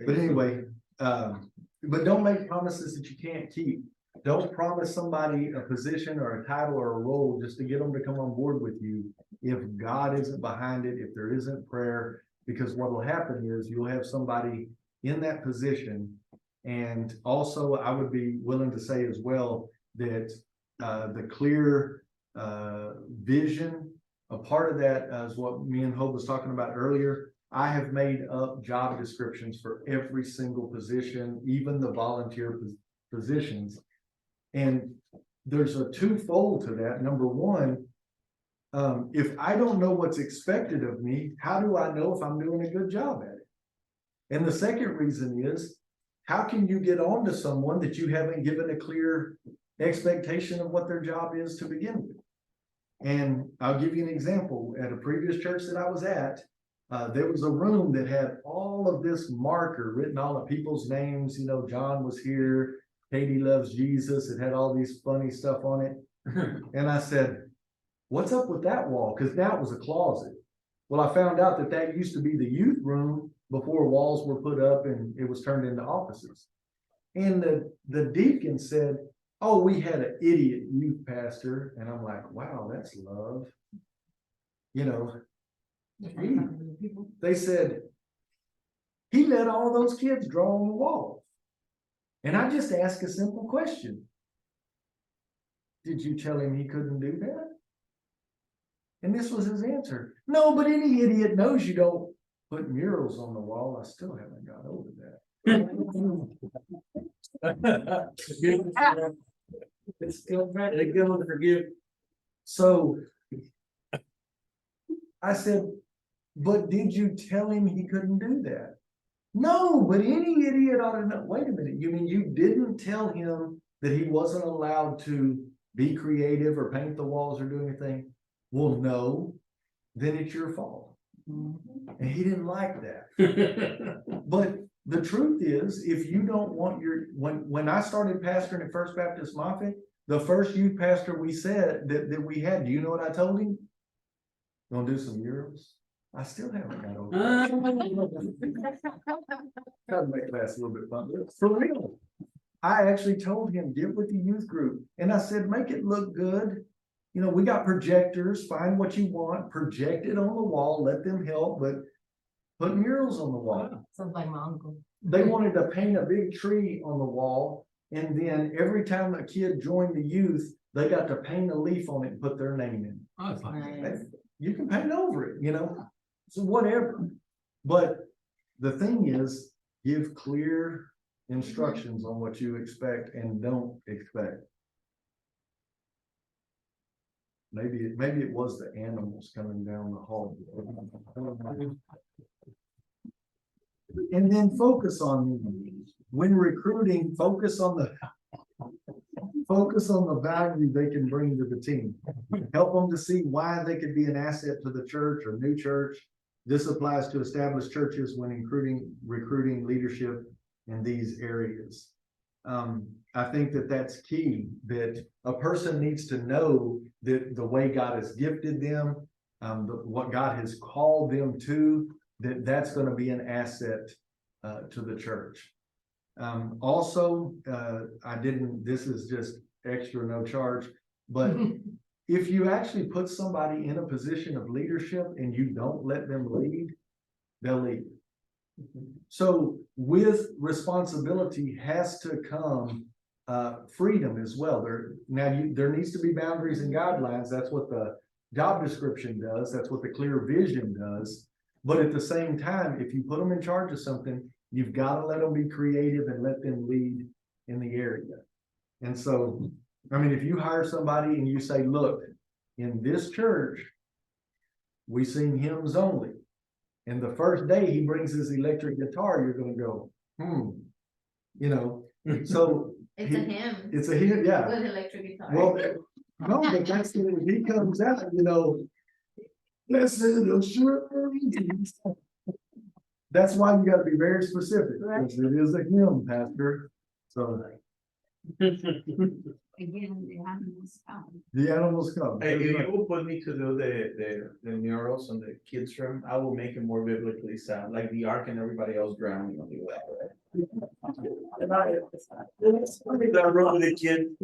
but anyway, but don't make promises that you can't keep. Don't promise somebody a position or a title or a role just to get them to come on board with you if God isn't behind it, if there isn't prayer, because what will happen is you'll have somebody in that position. And also, I would be willing to say as well that the clear vision, a part of that is what me and Hope was talking about earlier. I have made up job descriptions for every single position, even the volunteer positions. And there's a twofold to that. Number one, if I don't know what's expected of me, how do I know if I'm doing a good job at it? And the second reason is, how can you get on to someone that you haven't given a clear expectation of what their job is to begin with? And I'll give you an example. At a previous church that I was at, there was a room that had all of this marker written, all the people's names. You know, John was here, Katie loves Jesus. It had all these funny stuff on it. And I said, what's up with that wall? Because now it was a closet. Well, I found out that that used to be the youth room before walls were put up and it was turned into offices. And the deacon said, oh, we had an idiot youth pastor. And I'm like, wow, that's love. You know, they said, he let all those kids draw on the wall. And I just asked a simple question. Did you tell him he couldn't do that? And this was his answer. No, but any idiot knows you don't put murals on the wall. I still haven't got over that. It's still bad. They go to forgive. So I said, but did you tell him he couldn't do that? No, but any idiot ought to know. Wait a minute. You mean you didn't tell him that he wasn't allowed to be creative or paint the walls or do anything? Well, no, then it's your fault. And he didn't like that. But the truth is, if you don't want when I started pastoring at First Baptist Moffett, the first youth pastor we said that we had, do you know what I told him? Gonna do some murals? I still haven't got over that. Try to make it last a little bit fun. For real. I actually told him, get with the youth group. And I said, make it look good. You know, we got projectors, find what you want, project it on the wall, let them help, but put murals on the wall. Sounds like my uncle. They wanted to paint a big tree on the wall. And then every time a kid joined the youth, they got to paint a leaf on it and put their name in. Oh, it's fine. Nice. You can paint over it, you know, so whatever. But the thing is, give clear instructions on what you expect and don't expect. Maybe it was the animals coming down the hall. And then focus on when recruiting, focus on the value they can bring to the team. Help them to see why they could be an asset to the church or new church. This applies to established churches when recruiting leadership in these areas. I think that's key, that a person needs to know that the way God has gifted them, what God has called them to, that's going to be an asset to the church. Also, this is just extra, no charge, but if you actually put somebody in a position of leadership and you don't let them lead, they'll leave. So with responsibility has to come freedom as well. There needs to be boundaries and guidelines. That's what the job description does. That's what the clear vision does. But at the same time, if you put them in charge of something, you've got to let them be creative and let them lead in the area. And so, I mean, if you hire somebody and you say, look, in this church, we sing hymns only. And the first day he brings his electric guitar, you're going to go, you know, so. It's a hymn. It's a hymn, yeah. With electric guitar. Well, no, but that's when he comes out, you know, blessed assurance. That's why you gotta be very specific, because it is a hymn, Pastor. So Again, the animals come. the animals come. Hey, if you will put me to do the murals on the kids' room, I will make it more biblically sound, like the ark and everybody else drowning on the way. That wrong, the kid.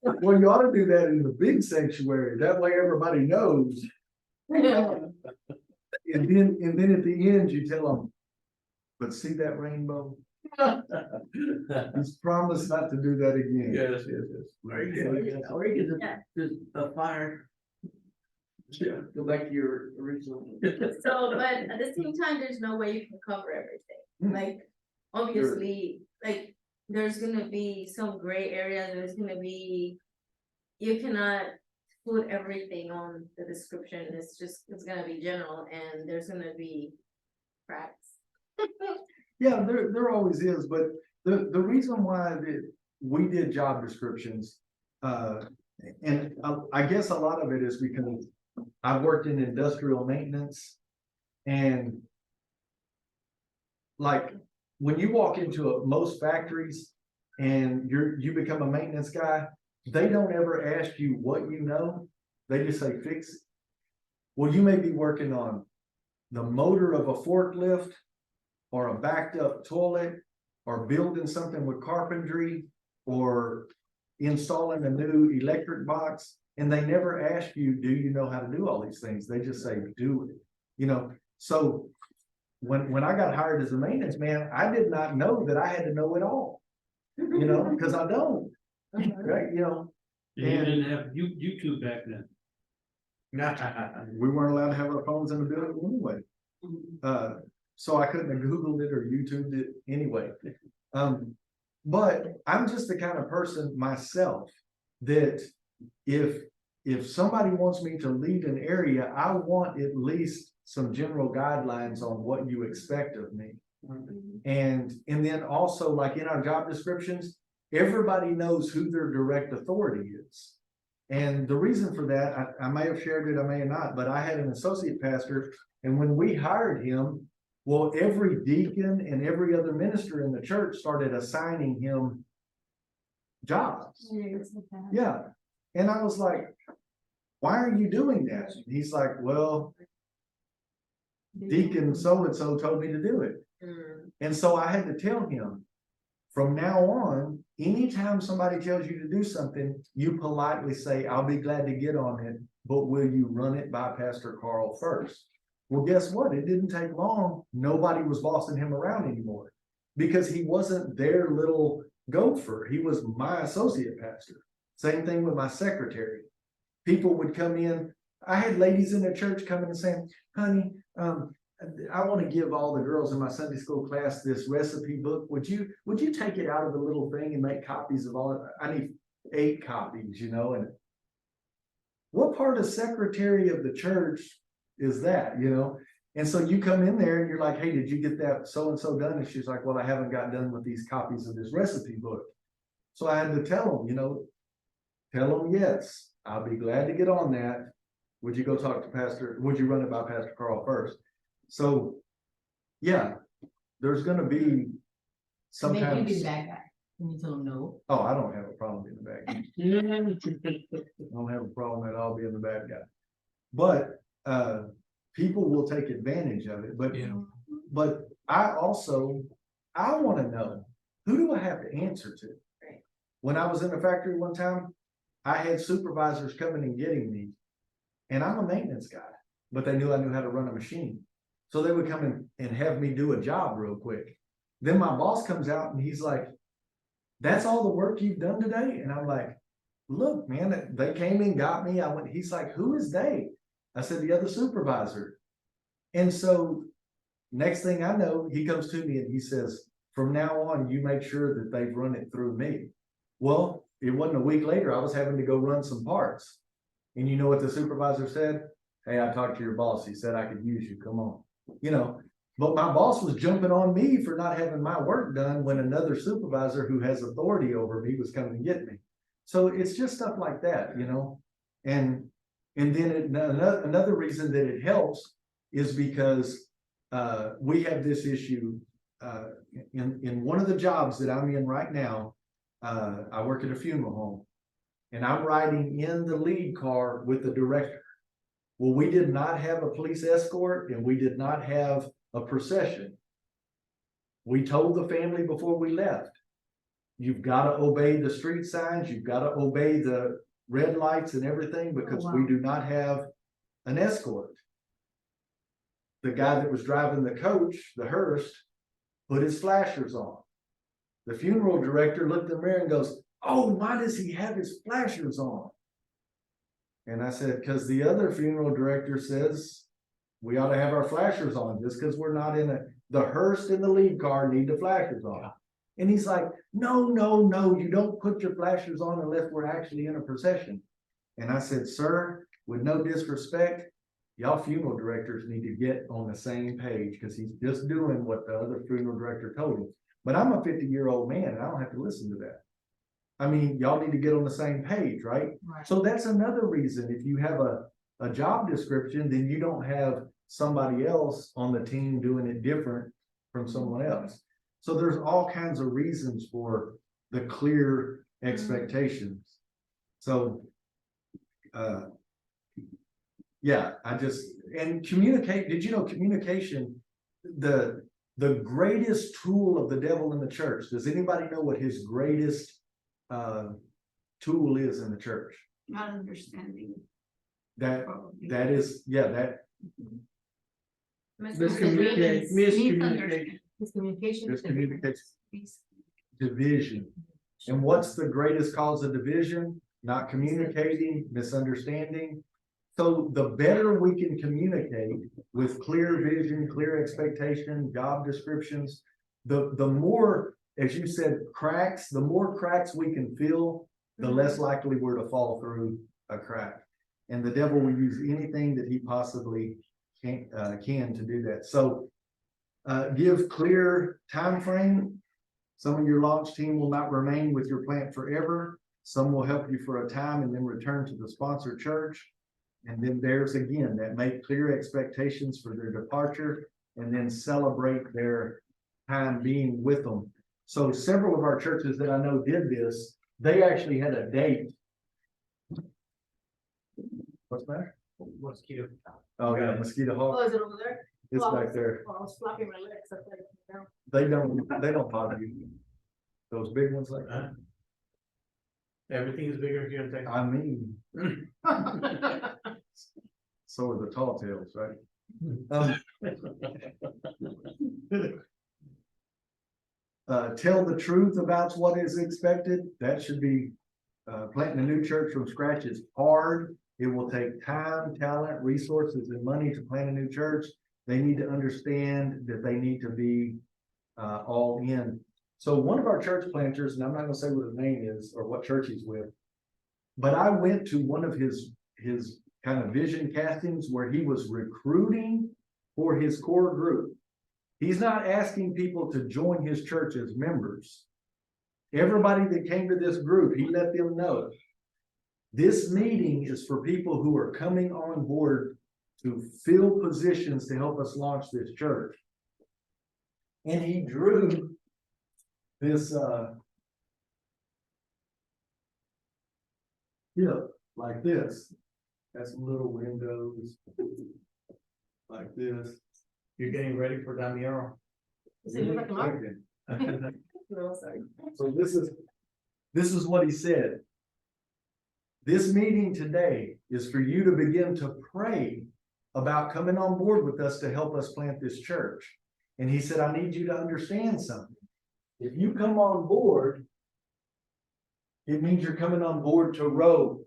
Well, you ought to do that in the big sanctuary. That way everybody knows. And then at the end, you tell them, But see that rainbow? He's promised not to do that again. Yes, yes, yes. Or you Yeah. just a fire. Yeah, go back to your original. So, but at the same time, there's no way you can cover everything, Hmm. like, obviously, like, there's gonna be some gray areas, there's gonna be. You cannot put everything on the description, it's gonna be general, and there's gonna be cracks. Yeah, there always is, but the reason why we did job descriptions. And I guess a lot of it is because I've worked in industrial maintenance. And like, when you walk into most factories and you become a maintenance guy, they don't ever ask you what you know, they just say fix it. Well, you may be working on the motor of a forklift, or a backed up toilet, or building something with carpentry, or installing a new electric box, and they never ask you, do you know how to do all these things? They just say, do it, so when I got hired as a maintenance man, I did not know that I had to know it all, because I don't, right, You didn't have YouTube back then. we weren't allowed to have our phones in the building anyway. So I couldn't have Googled it or YouTubed it anyway. But I'm just the kind of person myself that if somebody wants me to lead an area, I want at least some general guidelines on what you expect of me. And then also, like in our job descriptions, everybody knows who their direct authority is. And the reason for that, I may have shared it, I may have not, but I had an associate pastor, and when we hired him, well, every deacon and every other minister in the church started assigning him jobs. Yeah. And I was like, why are you doing that? And he's like, well, Deacon so-and-so told me to do it. And so I had to tell him, from now on, anytime somebody tells you to do something, you politely say, I'll be glad to get on it, but will you run it by Pastor Carl first? Well, guess what? It didn't take long. Nobody was bossing him around anymore, because he wasn't their little gopher. He was my associate pastor. Same thing with my secretary. People would come in. I had ladies in the church coming and saying, honey, I want to give all the girls in my Sunday school class this recipe book. Would you take it out of the little thing and make copies of all of it? I need 8 copies, and what part of secretary of the church is that, And so you come in there and you're like, hey, did you get that so-and-so done? And she's like, well, I haven't got done with these copies of this recipe book. So I had to tell them, tell them, yes, I'll be glad to get on that. Would you go talk to would you run it by Pastor Carl first? So, yeah, there's gonna be Make you sometimes. be the bad guy, and you tell them no. Oh, I don't have a problem being the bad guy. I don't have a problem at all being the bad guy. But people will take advantage of it. But I want to know, who do I have to answer to? Right. When I was in the factory one time, I had supervisors coming and getting me, and I'm a maintenance guy, but they knew I knew how to run a machine. So they would come in and have me do a job real quick. Then my boss comes out and he's like, that's all the work you've done today? And I'm like, look, man, they came and got me. He's like, who is they? I said, the other supervisor. And so next thing I know, he comes to me and he says, from now on, you make sure that they've run it through me. Well, it wasn't a week later, I was having to go run some parts. And you know what the supervisor said? Hey, I talked to your boss. He said I could use you. Come on. But my boss was jumping on me for not having my work done when another supervisor who has authority over me was coming to get me. So it's just stuff like that, and then another reason that it helps is because we have this issue in one of the jobs that I'm in right now. I work at a funeral home, and I'm riding in the lead car with the director. Well, we did not have a police escort, and we did not have a procession. We told the family before we left, you've got to obey the street signs, you've got to obey the red lights and everything, because we do not have an escort. The guy that was driving the coach, the hearse, put his flashers on. The funeral director looked in the mirror and goes, "Oh, why does he have his flashers on?" And I said, "Because the other funeral director says we ought to have our flashers on, just because we're not in the hearse and the lead car need the flashers on." And he's like, "No, no, no, you don't put your flashers on unless we're actually in a procession." And I said, "Sir, with no disrespect, y'all funeral directors need to get on the same page, because he's just doing what the other funeral director told him. But I'm a 50-year-old man and I don't have to listen to that. I mean, y'all need to get on the same page, right?" Right. So that's another reason, if you have a job description, then you don't have somebody else on the team doing it different from someone else. So there's all kinds of reasons for the clear expectations. So, yeah, and communicate, did you know communication, the greatest tool of the devil in the church, does anybody know what his greatest tool is in the church? Not understanding. That Probably. is, yeah, that Miscommunication. Miscommunication. Miscommunication. is communication, division. And what's the greatest cause of division? Not communicating, misunderstanding. So the better we can communicate with clear vision, clear expectation, job descriptions, the more, as you said, cracks, the more cracks we can fill, the less likely we're to fall through a crack. And the devil will use anything that he possibly can to do that. So give clear time frame. Some of your launch team will not remain with your plant forever. Some will help you for a time and then return to the sponsor church. And then there's again, that make clear expectations for their departure and then celebrate their time being with them. So several of our churches that I know did this, they actually had a date. What's that? Mosquito. Oh, yeah, mosquito hawk. Oh, is it over there? It's Well, back there. I was flopping my legs. Up there, you know. They don't bother you. Those big ones like that. Everything is bigger here in Texas. I mean. So are the tall tales, right? Tell the truth about what is expected. That should be, planting a new church from scratch is hard. It will take time, talent, resources, and money to plant a new church. They need to understand that they need to be all in. So one of our church planters, and I'm not gonna say what his name is or what church he's with, but I went to one of his kind of vision castings where he was recruiting for his core group. He's not asking people to join his church as members. Everybody that came to this group, he let them know, this meeting is for people who are coming on board to fill positions to help us launch this church. And he drew this, like this. Has some little windows. Like this. You're getting ready for Damiero. Does it look like a mark? No, sorry. So this is what he said. This meeting today is for you to begin to pray about coming on board with us to help us plant this church. And he said, I need you to understand something. If you come on board, it means you're coming on board to row.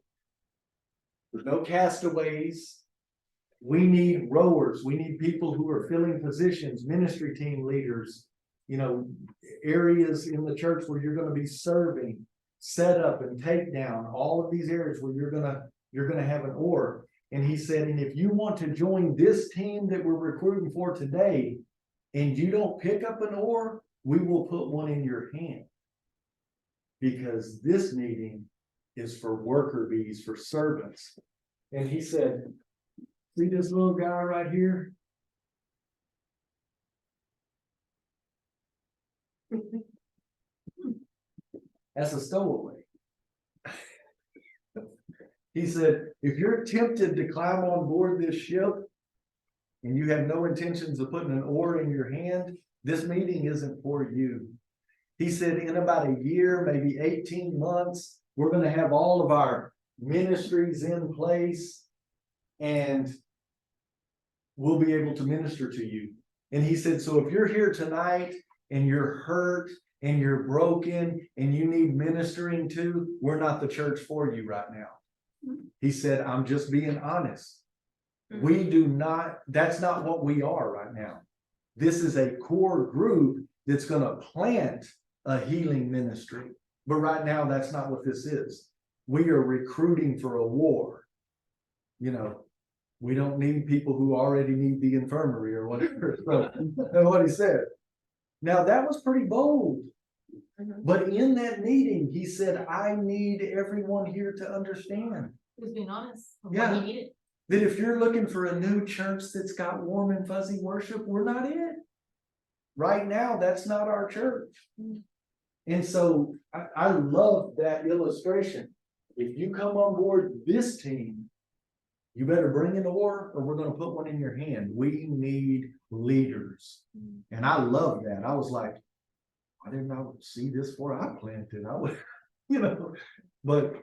There's no castaways. We need rowers. We need people who are filling positions, ministry team leaders, areas in the church where you're going to be serving, set up and take down, all of these areas where you're going to have an oar. And he said, and if you want to join this team that we're recruiting for today, and you don't pick up an oar, we will put one in your hand. Because this meeting is for worker bees, for servants. And he said, see this little guy right here? That's a stowaway. He said, if you're tempted to climb on board this ship and you have no intentions of putting an oar in your hand, this meeting isn't for you. He said, in about a year, maybe 18 months, we're going to have all of our ministries in place and we'll be able to minister to you. And he said, so if you're here tonight and you're hurt and you're broken and you need ministering to, we're not the church for you right now. He said, I'm just being honest. We do not, that's not what we are right now. This is a core group that's gonna plant a healing ministry. But right now, that's not what this is. We are recruiting for a war. You know, we don't need people who already need the infirmary or whatever. So that's what he said. Now, that was pretty bold. Mhm. But in that meeting, he said, I need everyone here to understand He was being honest. Of what Yeah. he needed. that if you're looking for a new church that's got warm and fuzzy worship, we're not it. Right now, that's not our church. And so I love that illustration. If you come on board this team, you better bring an oar or we're gonna put one in your hand. We need leaders. And I love that. I was like, why didn't I see this before I planted? I would, you know, but,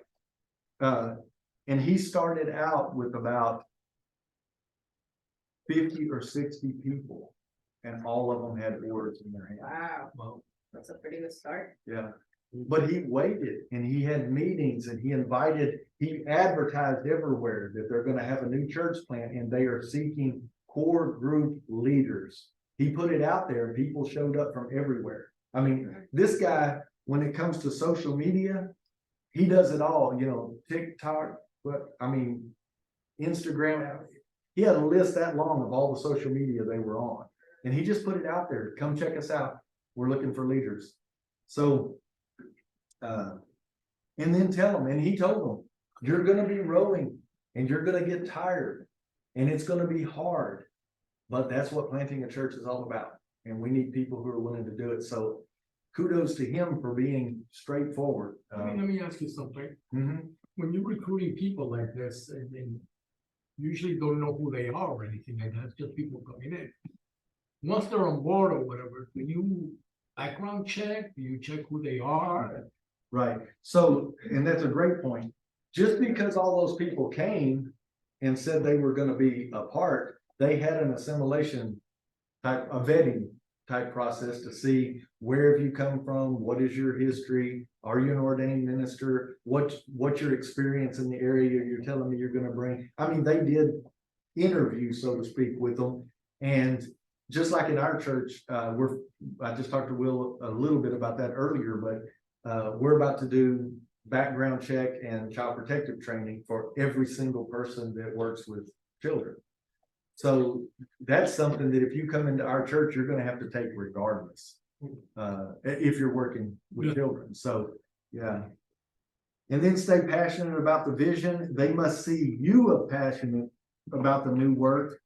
and he started out with about 50 or 60 people, and all of them had oars in their hand. Wow, that's a pretty good start. Yeah, but he waited and he had meetings and he advertised everywhere that they're gonna have a new church plant and they are seeking core group leaders. He put it out there and people showed up from everywhere. I mean, this guy, when it comes to social media, he does it all, you know, TikTok, but I mean, Instagram. He had a list that long of all the social media they were on. And he just put it out there, come check us out. We're looking for leaders. So, and then tell them, and he told them, you're gonna be rowing and you're gonna get tired and it's gonna be hard. But that's what planting a church is all about. And we need people who are willing to do it. So kudos to him for being straightforward. Let me ask you something. Mhm. When you're recruiting people like this, and usually don't know who they are or anything like that, it's just people coming in. Once they're on board or whatever, do you background check? Do you check who they are? Right, so, and that's a great point. Just because all those people came and said they were gonna be a part, they had an assimilation type, a vetting type process to see where have you come from, what is your history, are you an ordained minister, what's your experience in the area you're telling me you're gonna bring. I mean, they did interviews, so to speak, with them, and just like in our church, I just talked to Will a little bit about that earlier, but we're about to do background check and child protective training for every single person that works with children. So that's something that if you come into our church, you're gonna have to take regardless. If you're working with Yeah. children, so, yeah. And then stay passionate about the vision. They must see you are passionate about the new work.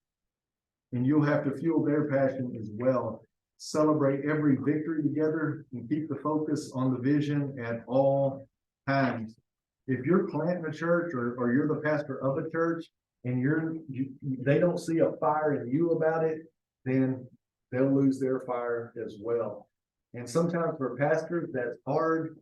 And you'll have to fuel their passion as well. Celebrate every victory together and keep the focus on the vision at all times. If you're planting a church or you're the pastor of a church and they don't see a fire in you about it, then they'll lose their fire as well. And sometimes for pastors, that's hard.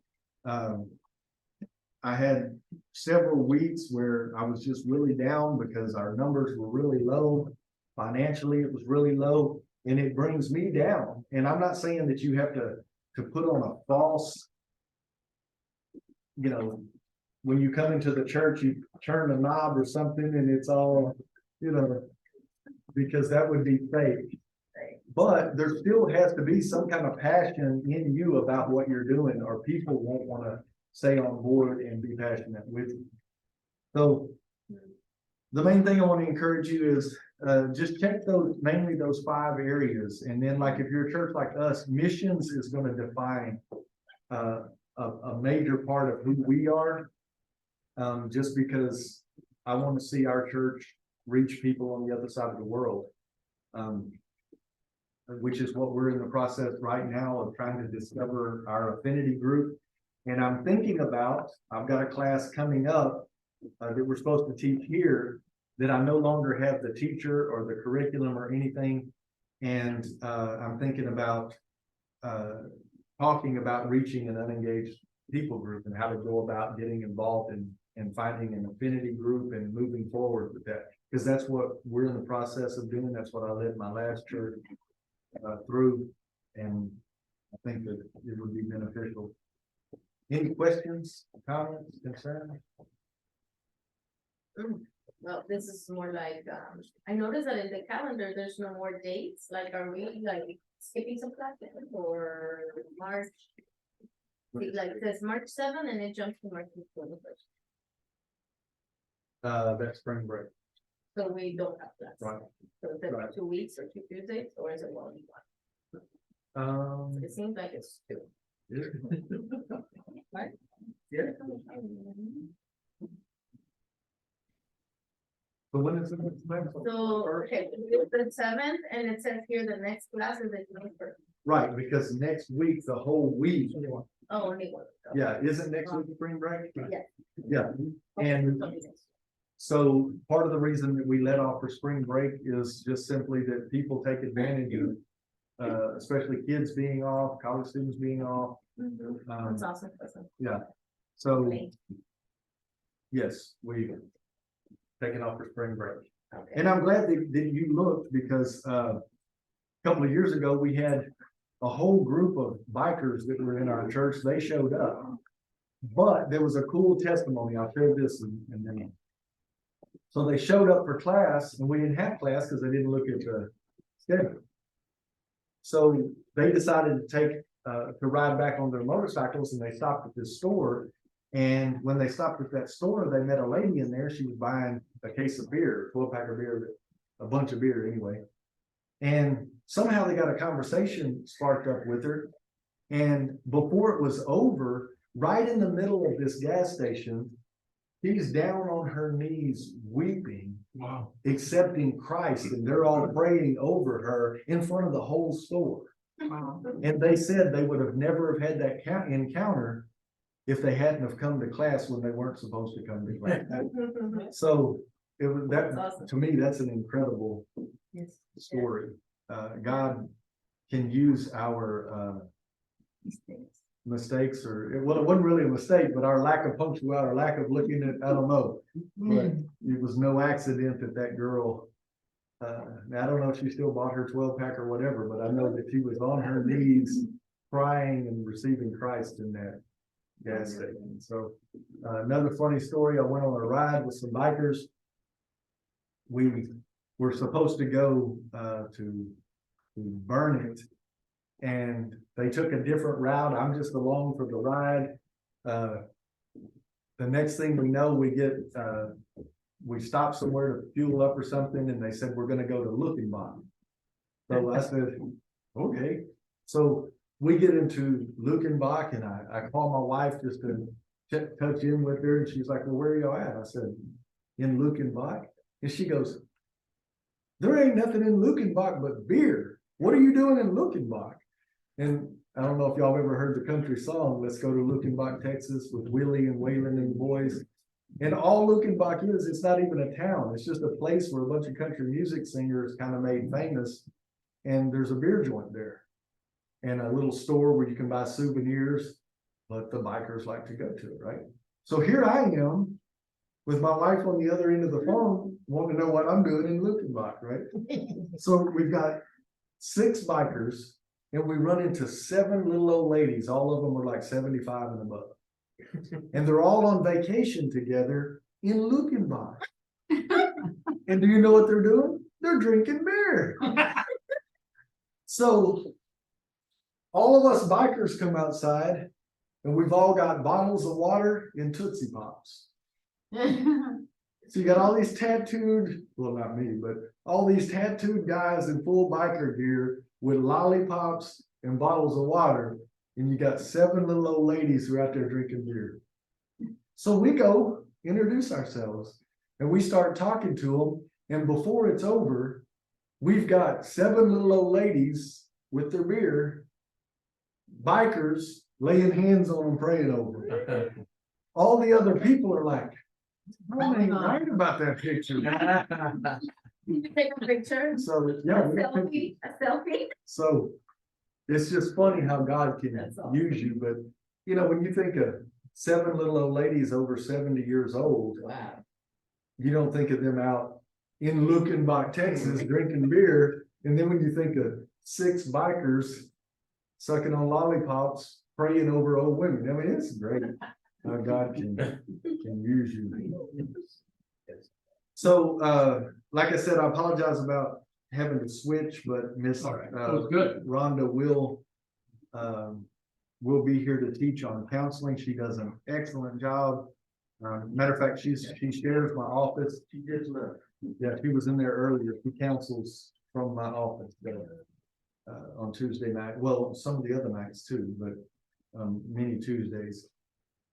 I had several weeks where I was just really down because our numbers were really low. Financially, it was really low and it brings me down. And I'm not saying that you have to put on a false, you know, when you come into the church, you turn a knob or something and it's all, you know, because that would be fake. But there still has to be some kind of passion in you about what you're doing, or people won't want to stay on board and be passionate with you. So the main thing I want to encourage you is just check mainly those 5 areas. And then like if you're a church like us, missions is going to define a major part of who we are. Just because I want to see our church reach people on the other side of the world. Which is what we're in the process right now of trying to discover our affinity group. And I'm thinking about, I've got a class coming up that we're supposed to teach here that I no longer have the teacher or the curriculum or anything. And I'm thinking about talking about reaching an unengaged people group and how to go about getting involved and finding an affinity group and moving forward with that. Because that's what we're in the process of doing. That's what I led my last church through. And I think that it would be beneficial. Any questions, comments, concerns? Well, this is more like, I noticed that in the calendar, there's no more dates, like, are we like skipping some classes or March? Like, it says March 7 and it jumps to March 21st, That's spring break. so we don't have class. Right. So is it Right. 2 weeks or 2 Tuesdays, or is it only one? It seems like it's two. Right? Yeah. But when is it? So, okay, it's the 7th, and it says here the next class is the 21st. Right, because next week, the whole week, Oh, only one. yeah, isn't next week spring break? Yeah. Yeah, and so part of the reason that we let off for spring break is just simply that people take advantage of, especially kids being off, college students being off. That's awesome. So, yes, we've taken off for spring break. Okay. And I'm glad that you looked because, a couple of years ago, we had a whole group of bikers that were in our church. They showed up. But there was a cool testimony. I'll share this and then. So they showed up for class and we didn't have class because they didn't look at the schedule. So they decided to take, to ride back on their motorcycles and they stopped at this store. And when they stopped at that store, they met a lady in there. She was buying a case of beer, 12-pack of beer, a bunch of beer anyway. And somehow they got a conversation sparked up with her. And before it was over, right in the middle of this gas station, she's down on her knees weeping, Wow. accepting Christ, and they're all praying over her in front of the whole store. Wow. And they said they would have never have had that encounter if they hadn't have come to class when they weren't supposed to come to class. So it was That's that, awesome. to me, that's an incredible Yes. story. God can use our mistakes or, well, it wasn't really a mistake, but our lack of punctuality, our lack of looking at, I don't know. But it was no accident that that girl, now I don't know if she still bought her 12-pack or whatever, but I know that she was on her knees crying and receiving Christ in that gas station. So, another funny story, I went on a ride with some bikers. We were supposed to go, to burn it. And they took a different route. I'm just along for the ride. The next thing we know, we stop somewhere to fuel up or something, and they said, we're gonna go to Luckenbach. So I said, okay. So we get into Luckenbach and I call my wife just to touch in with her, and she's like, well, where are y'all at? I said, in Luckenbach. And she goes, there ain't nothing in Luckenbach but beer. What are you doing in Luckenbach? And I don't know if y'all ever heard the country song, Let's Go to Luckenbach, Texas, with Willie and Waylon and the boys. And all Luckenbach is, it's not even a town. It's just a place where a bunch of country music singers kind of made famous. And there's a beer joint there. And a little store where you can buy souvenirs, but the bikers like to go to it, right? So here I am with my wife on the other end of the phone, wanting to know what I'm doing in Luckenbach, right? So we've got 6 bikers. And we run into 7 little old ladies, all of them are like 75 and above. And they're all on vacation together in Luckenbach. And do you know what they're doing? They're drinking beer. So all of us bikers come outside and we've all got bottles of water and Tootsie Pops. So you got all these tattooed, well, not me, but all these tattooed guys in full biker gear with lollipops and bottles of water, and you got 7 little old ladies who are out there drinking beer. So we go introduce ourselves and we start talking to them, and before it's over, we've got 7 little old ladies with their beer, bikers laying hands on them, praying over them. All the other people are like, I ain't right about that picture. Did you take a picture? So, yeah. A selfie? So it's just funny how God can That's awesome. use you, but you know, when you think of 7 little old ladies over 70 years old, Wow. you don't think of them out in Luckenbach, Texas, drinking beer. And then when you think of 6 bikers sucking on lollipops, praying over old women. I mean, it's great how God can use you. So, like I said, I apologize about having to switch, but Miss All right, that was good. Rhonda will be here to teach on counseling. She does an excellent job. Matter of fact, she shares my office. She just left. Yeah, she was in there earlier. She counsels from my office on Tuesday night. Well, some of the other nights too, but many Tuesdays.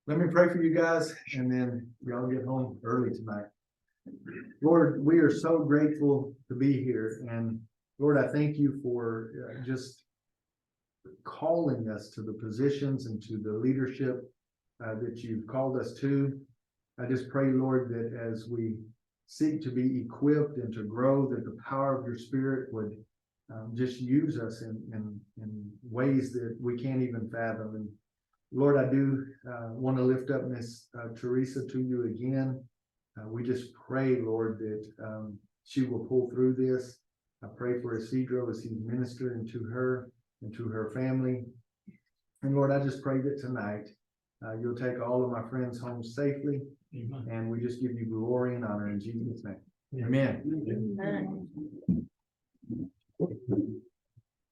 Let me pray for you guys and then y'all get home early tonight. Lord, we are so grateful to be here, and Lord, I thank you for just calling us to the positions and to the leadership that you've called us to. I just pray, Lord, that as we seek to be equipped and to grow, that the power of your Spirit would just use us in ways that we can't even fathom. And Lord, I do want to lift up Miss Teresa to you again. We just pray, Lord, that she will pull through this. I pray for Isidro as he's ministering to her and to her family. And Lord, I just pray that tonight you'll take all of my friends home safely. Amen. And we just give you glory and honor in Jesus' name. Amen. Amen.